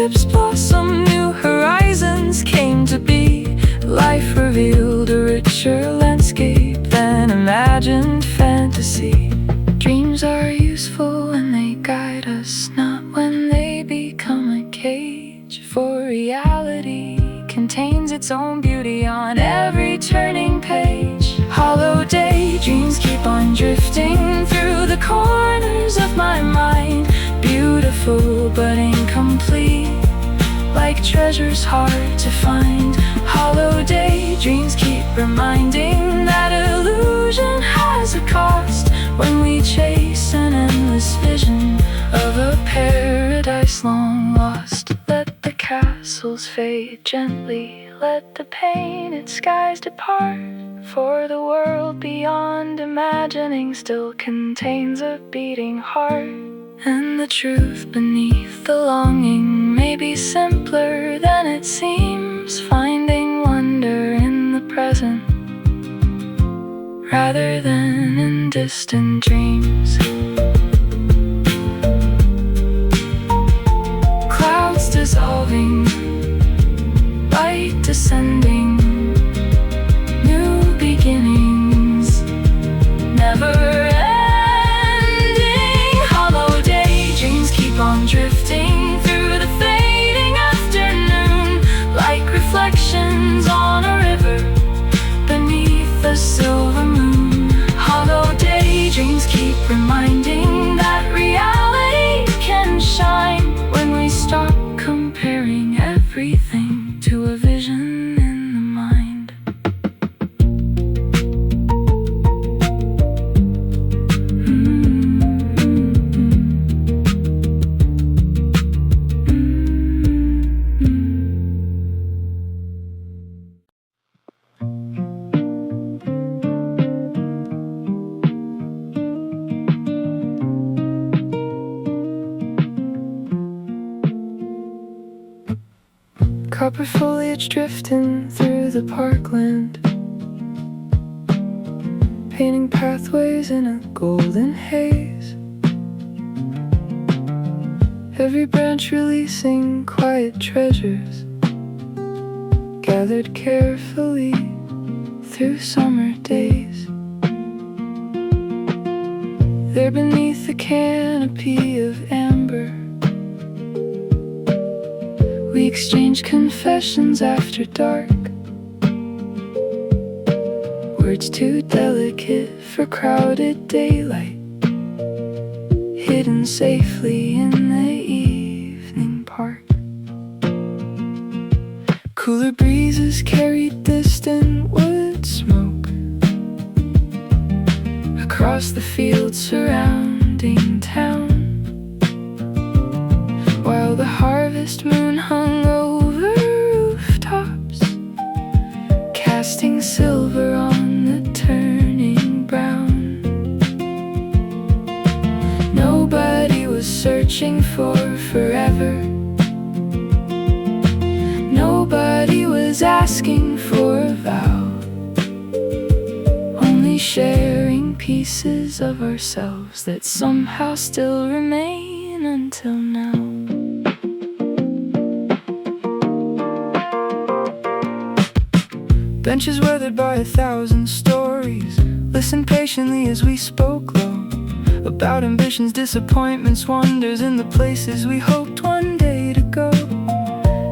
Friendships blossom, new horizons came to be. Life revealed a richer landscape than imagined fantasy. Dreams are useful when they guide us, not when they become a cage. For reality contains its own beauty on every turning page. Hollow daydreams keep on drifting through the corners of my mind, beautiful but incomplete, like treasures hard to find. Hollow daydreams keep reminding that illusion has a cost when we chase an endless vision of a paradise long lost. Let the castles fade gently, let the painted skies depart, for the world beyond imagining still contains a beating heart. And the truth beneath the longing may be simpler than it seems, finding wonder in the present rather than in distant dreams. Clouds dissolving, light descending, new beginnings, never drifting through the fading afternoon, like reflections on a river beneath the silver moon. Hollow daydreams keep reminding that reality can shine when we stop comparing everything to a vision in the mind. Copper foliage drifting through the parkland, painting pathways in a golden haze. Every branch releasing quiet treasures, gathered carefully through summer days. There beneath the canopy of amber, we exchange confessions after dark, words too delicate for crowded daylight, hidden safely in the evening park. Cooler breezes carried distant wood smoke across the fields surrounding town, while the harvest moon hung over rooftops, casting silver on the turning brown. Nobody was searching for forever, nobody was asking for a vow, only sharing pieces of ourselves that somehow still remain until now. Benches weathered by 1,000 stories, listened patiently as we spoke low about ambitions, disappointments, wonders, and the places we hoped one day to go.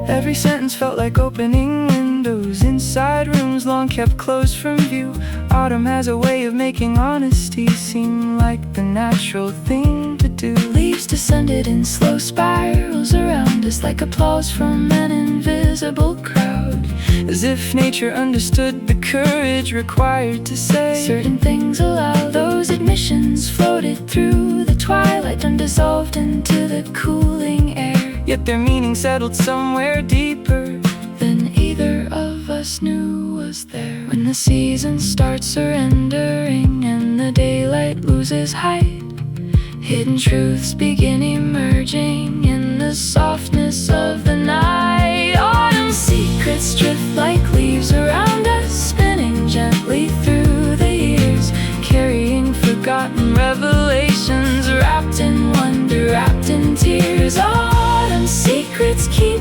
Every sentence felt like opening windows inside rooms long kept closed from view. Autumn has a way of making honesty seem like the natural thing to do. Leaves descended in slow spirals around us like applause from an invisible crowd, as if nature understood the courage required to say certain things aloud. Those admissions floated through the twilight, undissolved into the cooling air, yet their meaning settled somewhere deeper than either of us knew was there. When the season starts surrendering and the daylight loses height, hidden truths begin emerging in the softness of the night. Autumn secrets drift like leaves around us, spinning gently through the years, carrying forgotten revelations, wrapped in wonder, wrapped in tears. Autumn secrets keep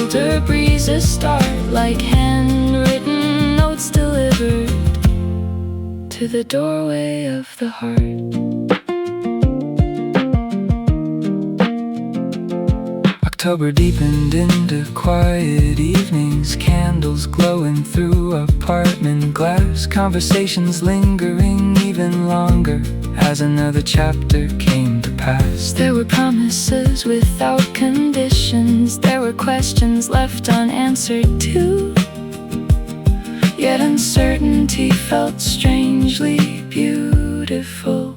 colder breezes start, like handwritten notes delivered to the doorway of the heart. October deepened into quiet evenings, candles glowing through apartment glass, conversations lingering even longer as another chapter came to pass. There were promises without conditions, there were questions left unanswered too. Yet uncertainty felt strangely beautiful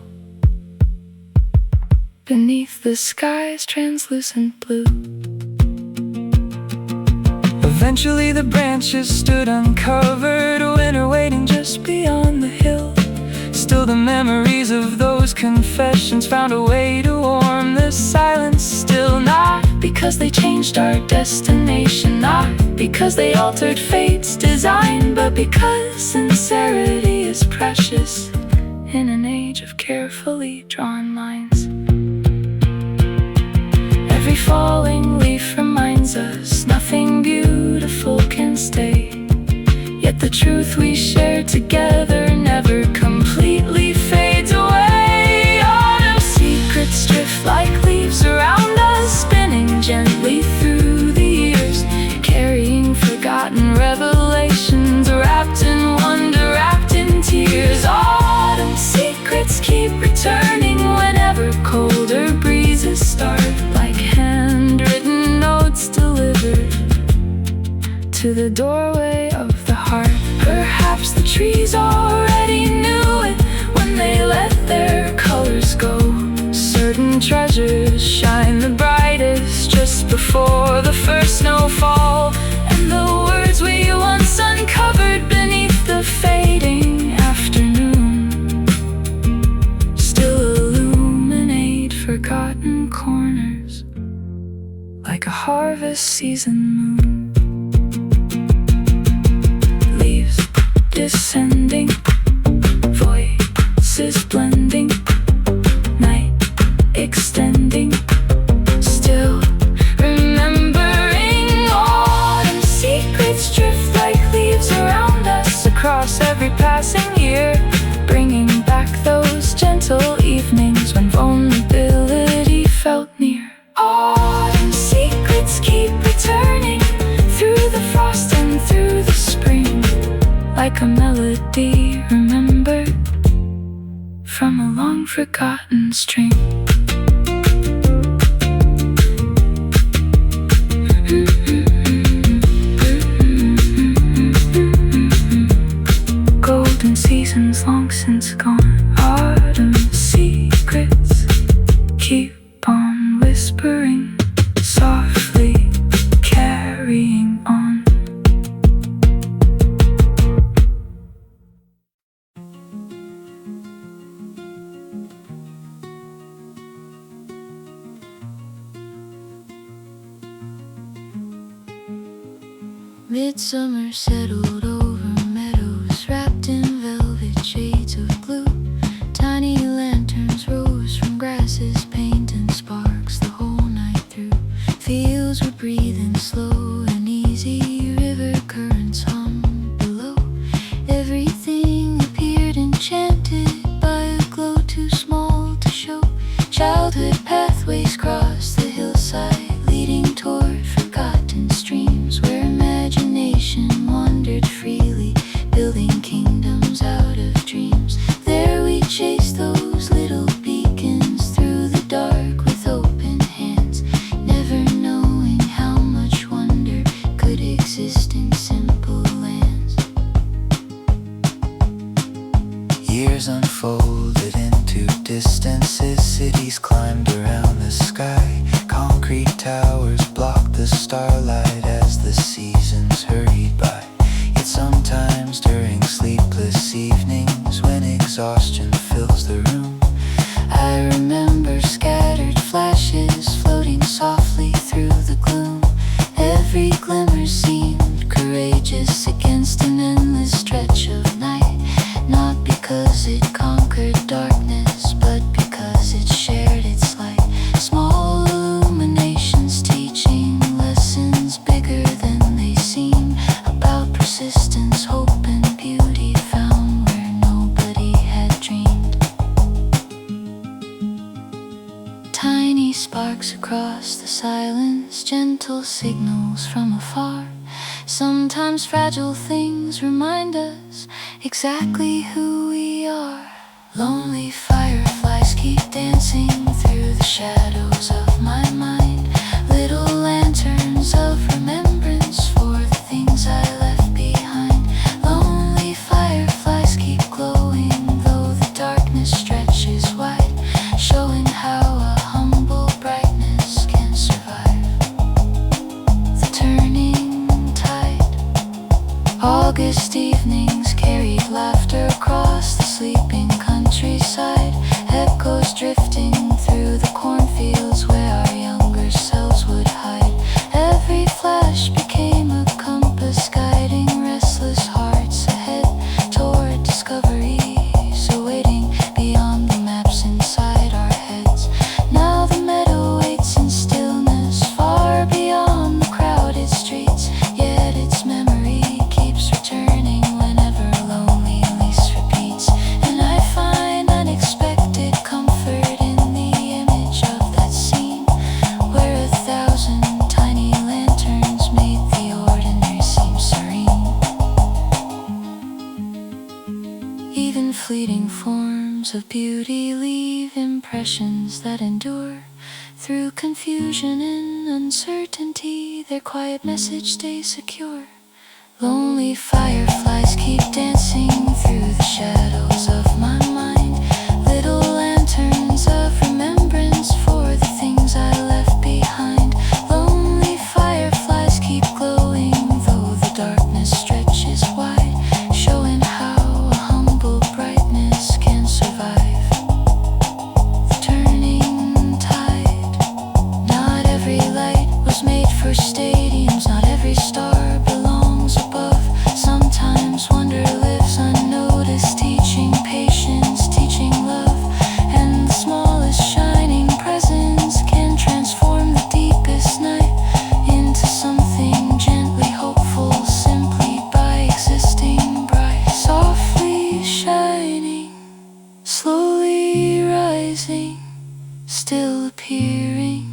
beneath the sky's translucent blue. Eventually the branches stood uncovered, winter waiting just beyond the hill. Still the memories of those confessions found a way to warm the silence still. Not because they changed our destination, not because they altered fate's design, but because sincerity is precious in an age of carefully drawn lines. Every falling leaf reminds us nothing beautiful can stay. Yet the truth we share together never completely fades away. Autumn secrets drift like leaves around us, spinning gently through the years, carrying forgotten revelations, wrapped in wonder, wrapped in tears. Autumn secrets keep returning whenever colder breezes start, like handwritten notes delivered to the doorway of the heart. Perhaps the trees already knew it when they let their colors go. Certain treasures shine the brightest just before the first snowfall, and the words we once uncovered beneath the fading afternoon still illuminate forgotten corners like a harvest season moon. Leaves descending, voices blending, night extending, still remembering. Autumn secrets drift like leaves around us across every passing year, bringing back those gentle evenings when vulnerability felt near. Autumn secrets keep returning through the frost and through the spring, like a melody remembered from a long forgotten string. Golden seasons long since gone. Autumn secrets keep on whispering, softly carrying on. Midsummer settled over meadows wrapped in velvet shades of blue. Tiny lanterns rose from grasses, painting sparks the whole night through. Fields were breathing slow and easy, river currents hummed below. Everything appeared enchanted by a glow too small to show. Childhood pathways crossed the hillside, leading toward forgotten streams where imagination wandered freely, building kingdoms out of dreams. There we chased those little beacons through the dark with open hands, never knowing how much wonder could exist in simple lands. Years unfolded into distances, cities climbed around the sky. Concrete towers blocked the starlight as the seasons hurried by. Yet sometimes during sleepless evenings, when exhaustion fills the room, I remember scattered flashes floating softly through the gloom. Every glimmer seemed courageous against an endless stretch of night, not because it conquered darkness, but because it shared its light. Small illuminations teaching lessons bigger signals from afar. Sometimes fragile things remind us exactly who we are. Lonely fireflies keep dancing through the shadows of my mind. Little lanterns of remembrance for the things I left behind. Lonely fireflies keep glowing though the darkness stretches wide, showing how a humble brightness can survive the turning tide. August evenings carried laughter across the sleeping countryside, echoes drifting through the cornfields where our younger selves would hide. Every flash became a compass guiding restless hearts ahead toward discoveries awaiting beyond the maps inside our heads. Now the meadow waits in stillness far beyond the crowded streets, yet its memory keeps returning whenever loneliness repeats. And I find unexpected comfort in the image of that scene where 1,000 tiny lanterns made the ordinary seem serene. Even fleeting forms of beauty leave impressions that endure. Through confusion and uncertainty, their quiet message stays secure. Lonely fireflies keep dancing through the shadows of my mind. Little lanterns of remembrance for the things I left behind. Lonely fireflies keep glowing though the darkness stretches wide, showing how a humble brightness can survive the turning tide. Not every light was made for stadiums, not every star belongs above. Sometimes wonder lives unnoticed, teaching patience, teaching love. And the smallest shining presence can transform the deepest night into something gently hopeful, simply by existing bright. Softly shining, slowly rising, still appearing,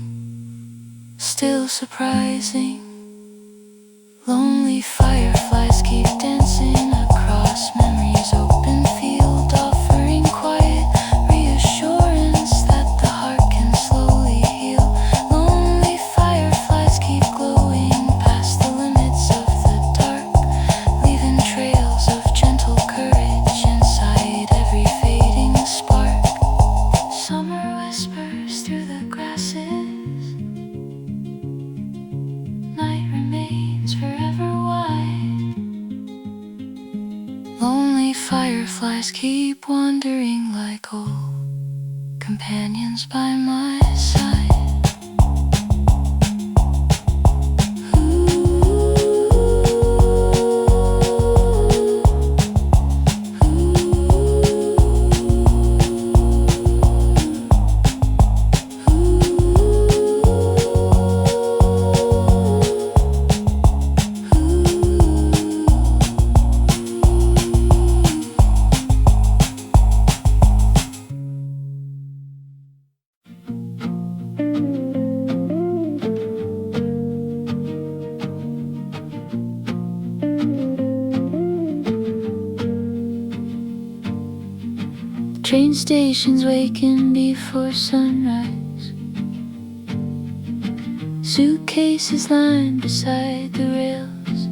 still surprising. Lonely fireflies keep dancing across memory's open field, offering quiet reassurance that the heart can slowly heal. Lonely fireflies keep glowing past the limits of the dark, leaving trails of gentle courage inside every fading spark. Summer whispers through the grasses, night remains forever wide. Lonely fireflies keep wandering like old companions by my side. Train stations waken before sunrise, suitcases lined beside the rails,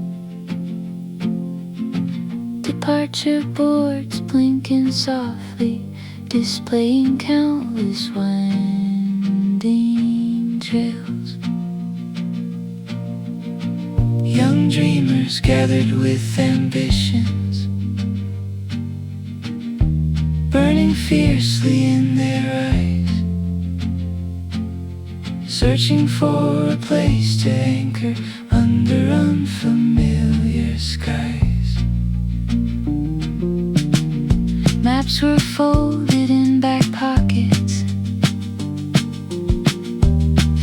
departure boards blinking softly, displaying countless winding trails. Young dreamers gathered with ambitions, burning fiercely in their eyes, searching for a place to anchor under unfamiliar skies. Maps were folded in back pockets,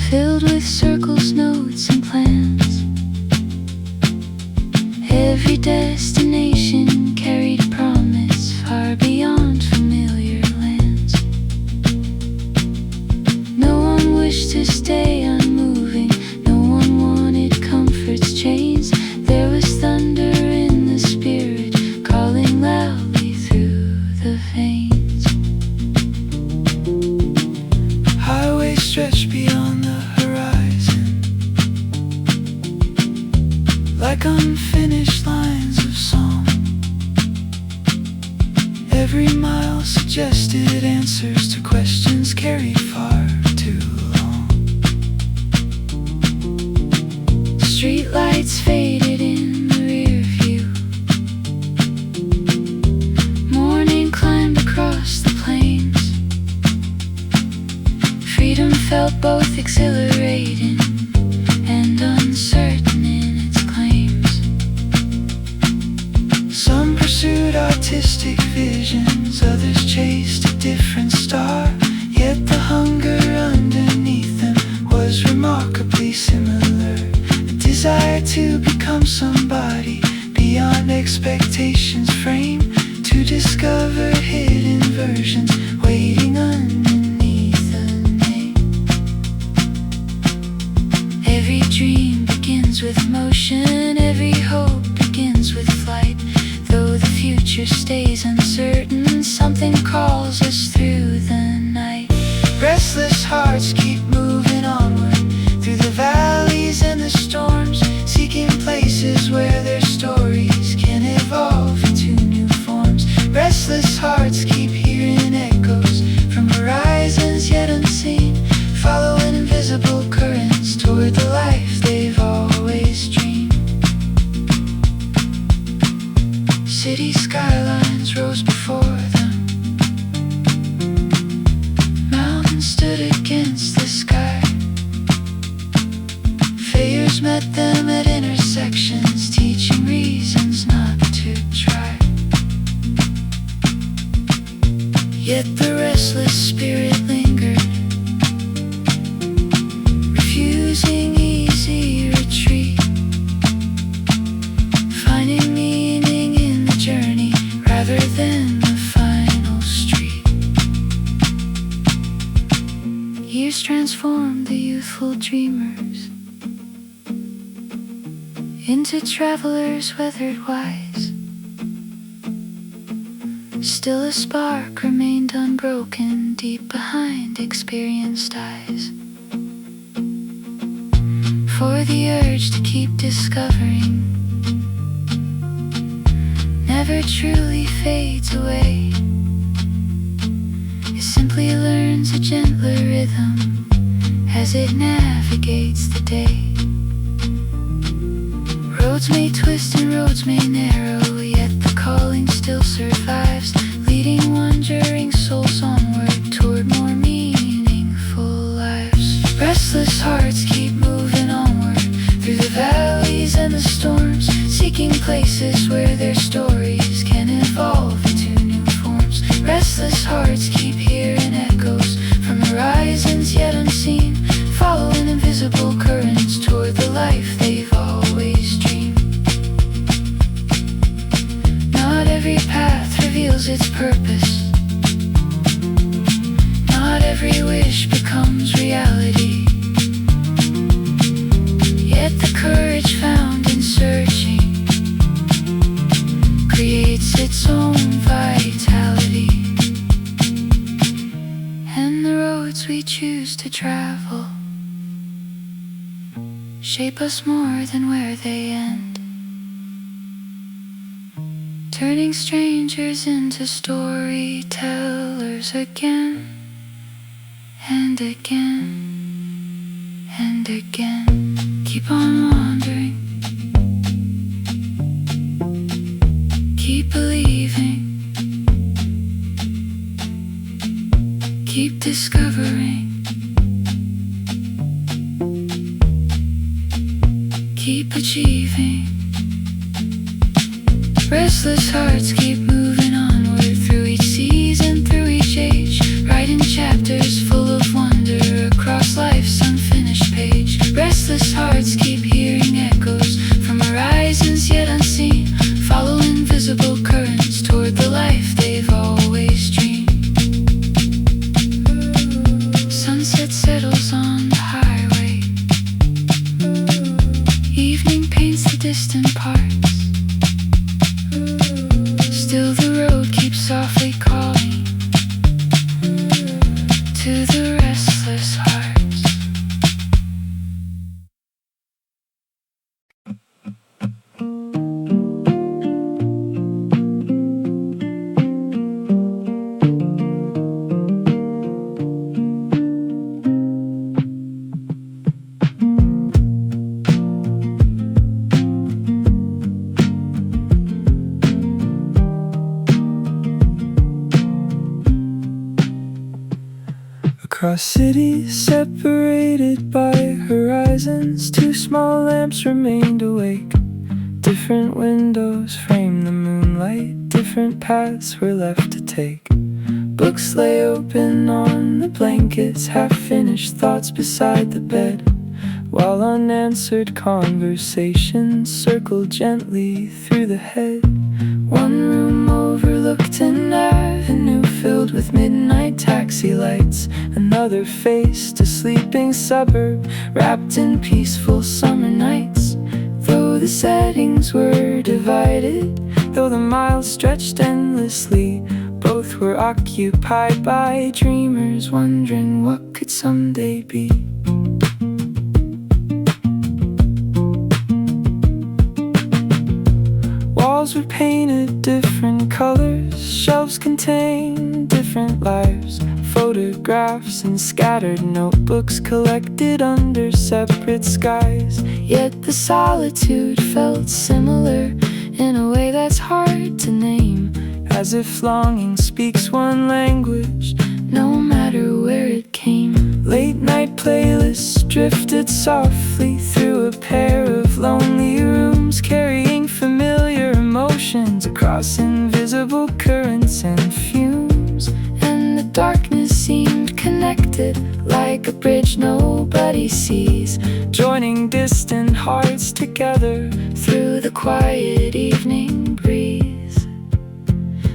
filled with circles, notes, and plans. Every destination carried promise far beyond familiar lands. No one wished to stay unmoving, no one wanted like unfinished lines of song. Every mile suggested answers to questions carried far too long. Streetlights faded in the rear view. Morning climbed across the plains. Freedom felt both exhilarating and uncertain in its claims. Some pursued artistic visions, others chased a different star. Yet the hunger underneath them was remarkably similar. A desire to become somebody beyond expectations frame, to discover hidden versions waiting underneath a name. Every dream begins with motion, every hope begins with flight. Though the future stays uncertain, something calls us through the night. Restless hearts keep moving onward through the valleys and the storms, seeking places where their stories can evolve into new forms. Restless hearts keep hearing echoes from horizons yet unseen, following invisible currents toward the life they've always dreamed. City skylines rose before them. Mountains stood against the sky. Fayers met them at intersections, teaching reasons not to try. Yet the restless spirit lingered, refusing easy retreat, finding meaning in the journey rather than the final street. Years transformed the youthful dreamers into travelers weathered wise. Still a spark remained unbroken deep behind experienced eyes. For the urge to keep discovering never truly fades away. It simply learns a gentler rhythm as it navigates the day. Roads may twist and roads may narrow, yet the calling still survives, leading wandering souls onward toward more meaningful lives. Restless hearts keep moving onward through the valleys and the storms, seeking places where their stories can evolve into new forms. Restless hearts keep hearing echoes from horizons yet unseen, following invisible currents toward the life they've always dreamed. Not every path reveals its purpose. Not every wish becomes reality. Yet the courage found in searching creates its own vitality. And the roads we choose to travel shape us more than where they end, turning strangers into storytellers again and again and again. Keep on wandering, keep believing, keep discovering, keep achieving. Restless hearts keep moving onward through each season, through each age, writing chapters full of wonder across life's unfinished page. Restless hearts keep hearing echoes from horizons yet unseen, follow invisible currents toward the life they've always dreamed. Sunset settles on the highway, evening paints the distant parts. Still the road keeps softly calling to the restless hearts. Across cities separated by horizons, two small lamps remained awake. Different windows framed the moonlight, different paths were left to take. Books lay open on the blankets, half-finished thoughts beside the bed, while unanswered conversations circled gently through the head. One room overlooked an avenue filled with midnight taxi lights. Another faced a sleeping suburb wrapped in peaceful summer nights. Though the settings were divided, though the miles stretched endlessly, both were occupied by dreamers wondering what could someday be. Walls were painted different colors, shelves contained different lives. Photographs and scattered notebooks collected under separate skies. Yet the solitude felt similar in a way that's hard to name, as if longing speaks one language, no matter where it came. Late night playlists drifted softly through a pair of lonely rooms, carrying familiar emotions across invisible currents and fumes. And the darkness seemed connected, like a bridge nobody sees, joining distant hearts together through the quiet evening breeze.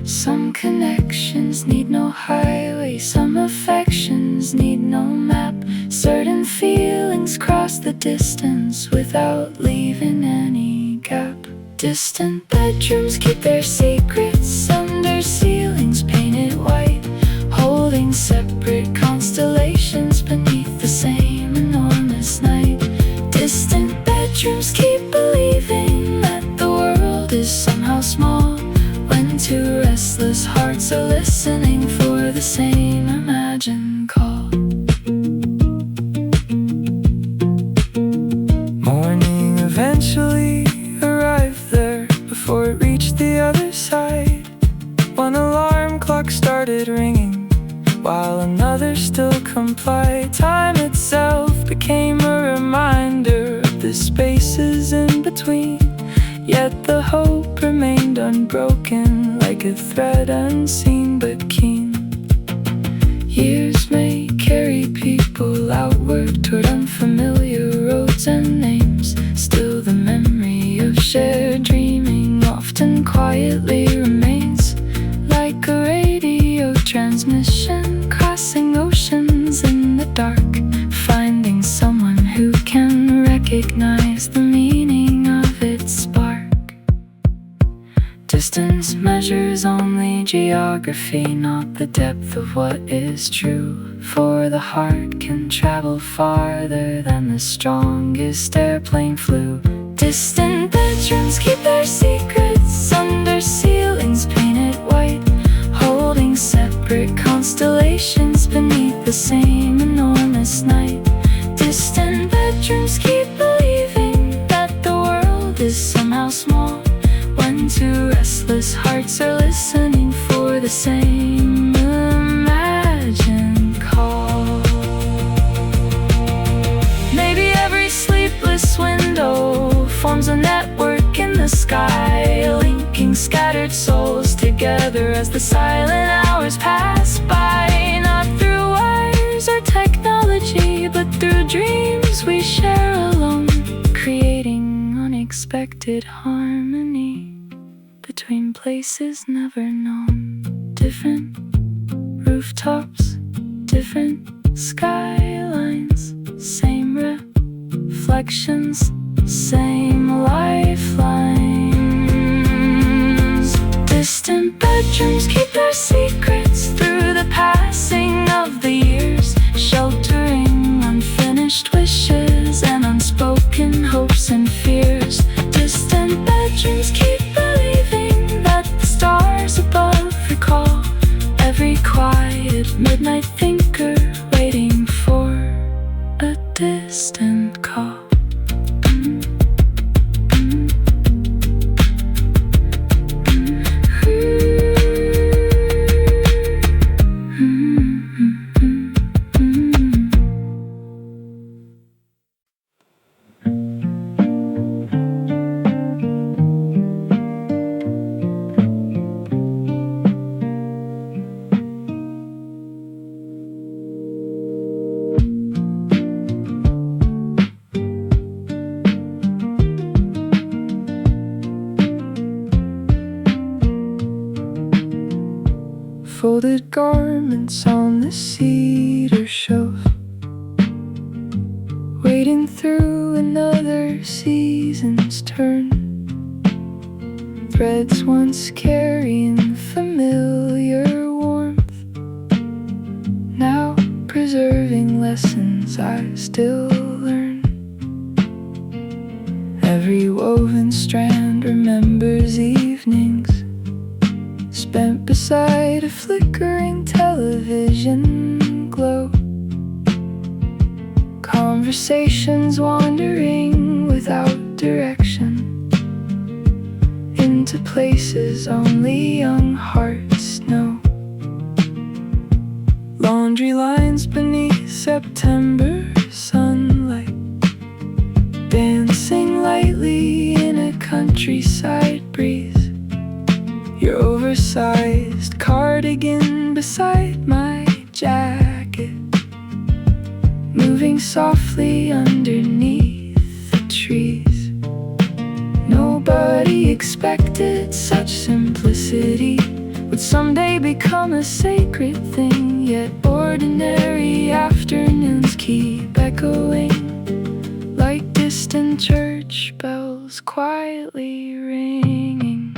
Some connections need no highway, some affections need no map. Certain feelings cross the distance without leaving any gap. Distant bedrooms keep their secrets under ceilings painted white, holding separate constellations beneath the same enormous night. Distant bedrooms keep believing that the world is somehow small, when two restless hearts are listening for the same imagined call. Morning eventually arrived there before it reached the other side. One alarm clock started ringing, while another still complied. Time itself became a reminder of the spaces in between, yet the hope remained unbroken, like a thread unseen but keen. Years may carry people outward toward unfamiliar roads and names. Still the memory of shared dreaming often quietly remains, like a radio transmission crossing oceans in the dark, finding someone who can recognize the meaning of its spark. Distance measures only geography, not the depth of what is true. For the heart can travel farther than the strongest airplane flew. Distant bedrooms keep their secrets under ceilings painted white, holding separate constellations beneath the same enormous night. Distant bedrooms keep believing that the world is somehow small, when two restless hearts are listening for the same imagined call. Maybe every sleepless window forms a network in the sky, linking scattered souls together as the silent hours pass by. Not through wires or technology, but through dreams we share alone, creating unexpected harmony between places never known. Different rooftops, different skylines, same reflections, same lifelines. Distant bedrooms keep their secrets through the passing of the years, sheltering unfinished wishes and unspoken hopes and fears. Distant bedrooms midnight thinker waiting for a distant call. Folded garments on the cedar shelf, waiting through another season's turn. Threads once carrying familiar warmth, now preserving lessons I still learn. Every woven strand remembers evenings spent beside a flickering television glow. Conversations wandering without direction into places only young hearts know. Laundry lines beneath September sunlight, dancing lightly in a countryside breeze. Your oversized cardigan beside my jacket, moving softly underneath the trees. Nobody expected such simplicity would someday become a sacred thing, yet ordinary afternoons keep echoing like distant church bells quietly ringing.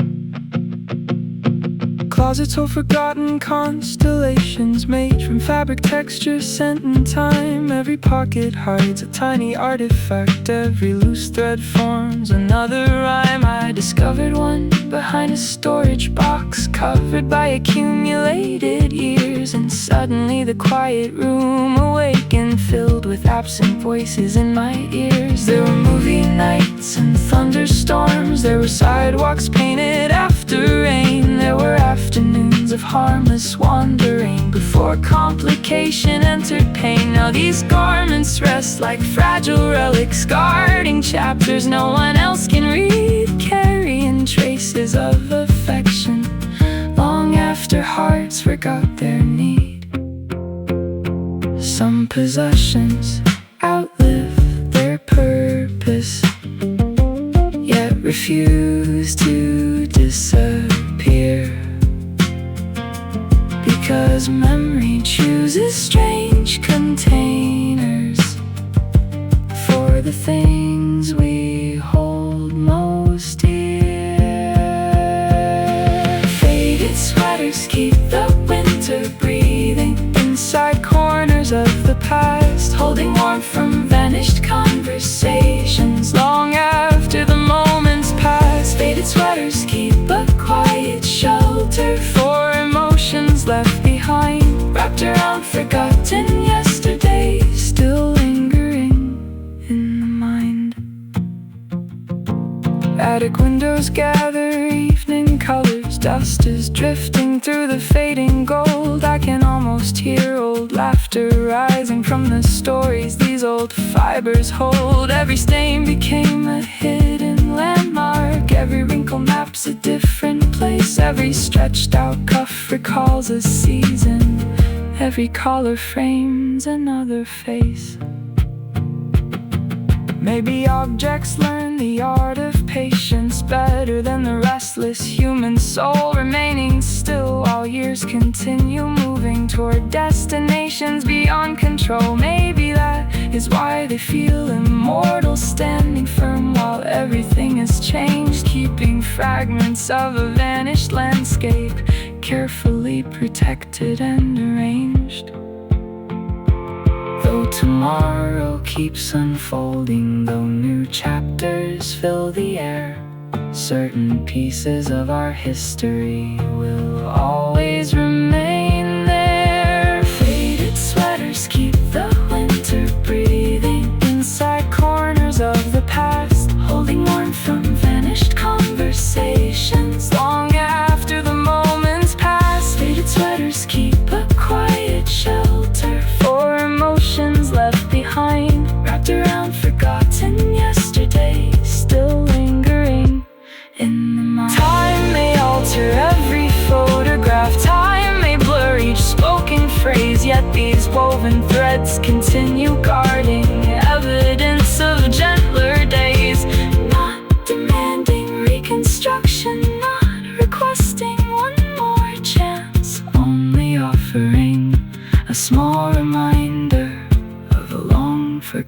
Closets hold forgotten constellations made from fabric textures sent in time. Every pocket hides a tiny artifact, every loose thread forms another rhyme. I discovered one behind a storage box covered by accumulated years, and suddenly the quiet room awakened, filled with absent voices in my ears. There were movie nights and thunderstorms, there were sidewalks painted after rain, there were afternoons of harmless wandering before complication entered pain. Now these garments rest like fragile relics, guarding chapters no one else can read, carrying traces of affection long after hearts forgot their need. Some possessions outlive their purpose, yet refuse to disappear, because memory chooses strange containers for the things we hold most dear. Faded sweaters keep the winter breathing inside corners of the past, holding warmth from vanished conversations long after the moments pass. Faded sweaters keep a quiet shelter for emotions left behind, wrapped around forgotten yesterdays, still lingering in the mind. Attic windows gather evening colors, dust is drifting through the fading gold. I can almost hear old laughter rising from the stories these old fibers hold. Every stain became a hidden landmark, every wrinkle maps a different place, every stretched out cuff recalls a season, every collar frames another face. Maybe objects learn the art of patience better than the restless human soul, remaining still while years continue moving toward destinations beyond control. Maybe that is why they feel immortal, standing firm while everything has changed, keeping fragments of a vanished landscape carefully protected and arranged. Though tomorrow keeps unfolding, though new chapters fill the air, certain pieces of our history will always remain there.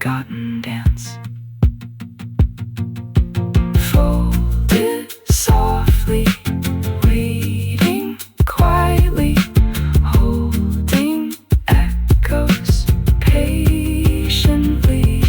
forgotten dance. Folded softly, waiting quietly, holding echoes patiently.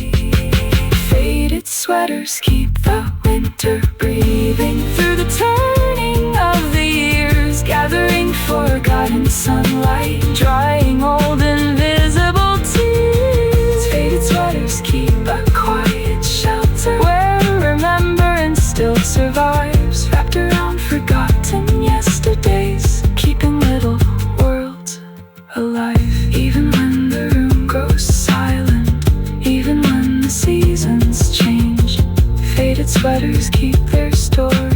Faded sweaters keep the winter breathing through the turning of the years, gathering forgotten sunlight, drying old invisible tears. Faded sweaters keep a quiet shelter where remembrance still survives, wrapped around forgotten yesterdays, keeping little worlds alive. Even when the room grows silent, even when the seasons change, faded sweaters keep their story.